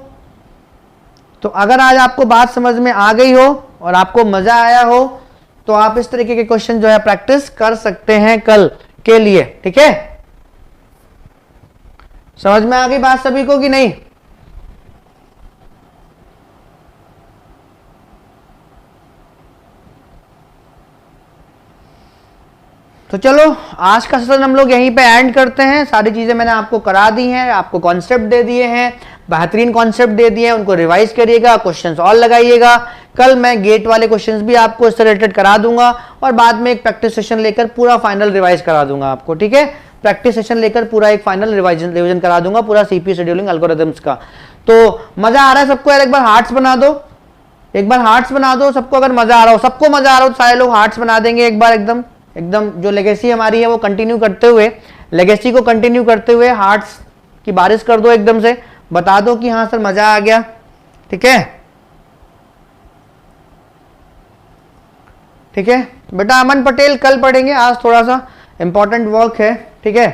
तो अगर आज आपको बात समझ में आ गई हो और आपको मजा आया हो, तो आप इस तरीके के क्वेश्चन जो है प्रैक्टिस कर सकते हैं कल के लिए, ठीक है। समझ में आ गई बात सभी को कि नहीं? तो चलो आज का सेशन हम लोग यहीं पे एंड करते हैं। सारी चीजें मैंने आपको करा दी हैं, आपको कॉन्सेप्ट दे दिए हैं, बेहतरीन कॉन्सेप्ट दे दिए हैं, उनको रिवाइज करिएगा, क्वेश्चंस और लगाइएगा। कल मैं गेट वाले क्वेश्चंस भी आपको इससे रिलेटेड करा दूंगा और बाद में एक प्रैक्टिस सेशन लेकर पूरा फाइनल रिवाइज करा दूंगा आपको, ठीक है। प्रैक्टिस सेशन लेकर पूरा एक फाइनल रिवीजन करा दूंगा पूरा सीपीयू शेड्यूलिंग एल्गोरिथम्स का। तो मजा आ रहा है सबको? यार एक बार हार्ट्स बना दो, एक बार हार्ट्स बना दो सबको। अगर मजा आ रहा हो, सबको मजा आ रहा हो तो सारे लोग हार्ट्स बना देंगे एक बार। एकदम एकदम जो लेगेसी हमारी है वो कंटिन्यू करते हुए, लेगेसी को कंटिन्यू करते हुए हार्ट्स की बारिश कर दो एकदम से। बता दो कि हाँ सर मजा आ गया, ठीक है। ठीक है बेटा। अमन पटेल कल पढ़ेंगे, आज थोड़ा सा इंपॉर्टेंट वर्क है, ठीक है।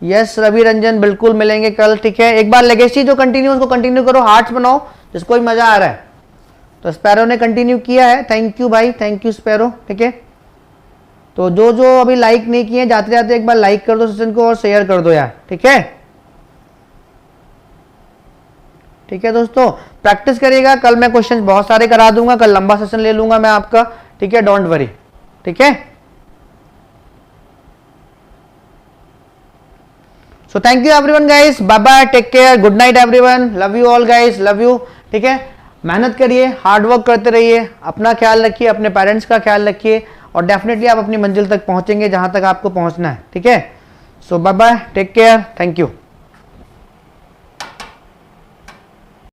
यस रवि रंजन बिल्कुल मिलेंगे कल, ठीक है। एक बार लेगेसी जो कंटिन्यू उसको कंटिन्यू करो, हार्ट्स बनाओ जिसको भी मजा आ रहा है। तो स्पैरो ने कंटिन्यू किया है, थैंक यू भाई, थैंक यू स्पैरो, ठीक है। तो जो जो अभी लाइक नहीं किए जाते जाते एक बार लाइक कर दो सेशन को और शेयर कर दो यार, ठीक है। ठीक है दोस्तों, प्रैक्टिस करिएगा। कल मैं क्वेश्चंस बहुत सारे करा दूंगा, कल लंबा सेशन ले लूंगा मैं आपका, ठीक है। डोंट वरी, ठीक है। So thank you everyone guys, bye bye, take care, good night everyone, love you all guys, love you, ठीक है। मेहनत करिए, हार्ड वर्क करते रहिए, अपना ख्याल रखिए, अपने पेरेंट्स का ख्याल रखिए और डेफिनेटली आप अपनी मंजिल तक पहुंचेंगे जहां तक आपको पहुंचना है, ठीक है। So bye bye, take care, thank you.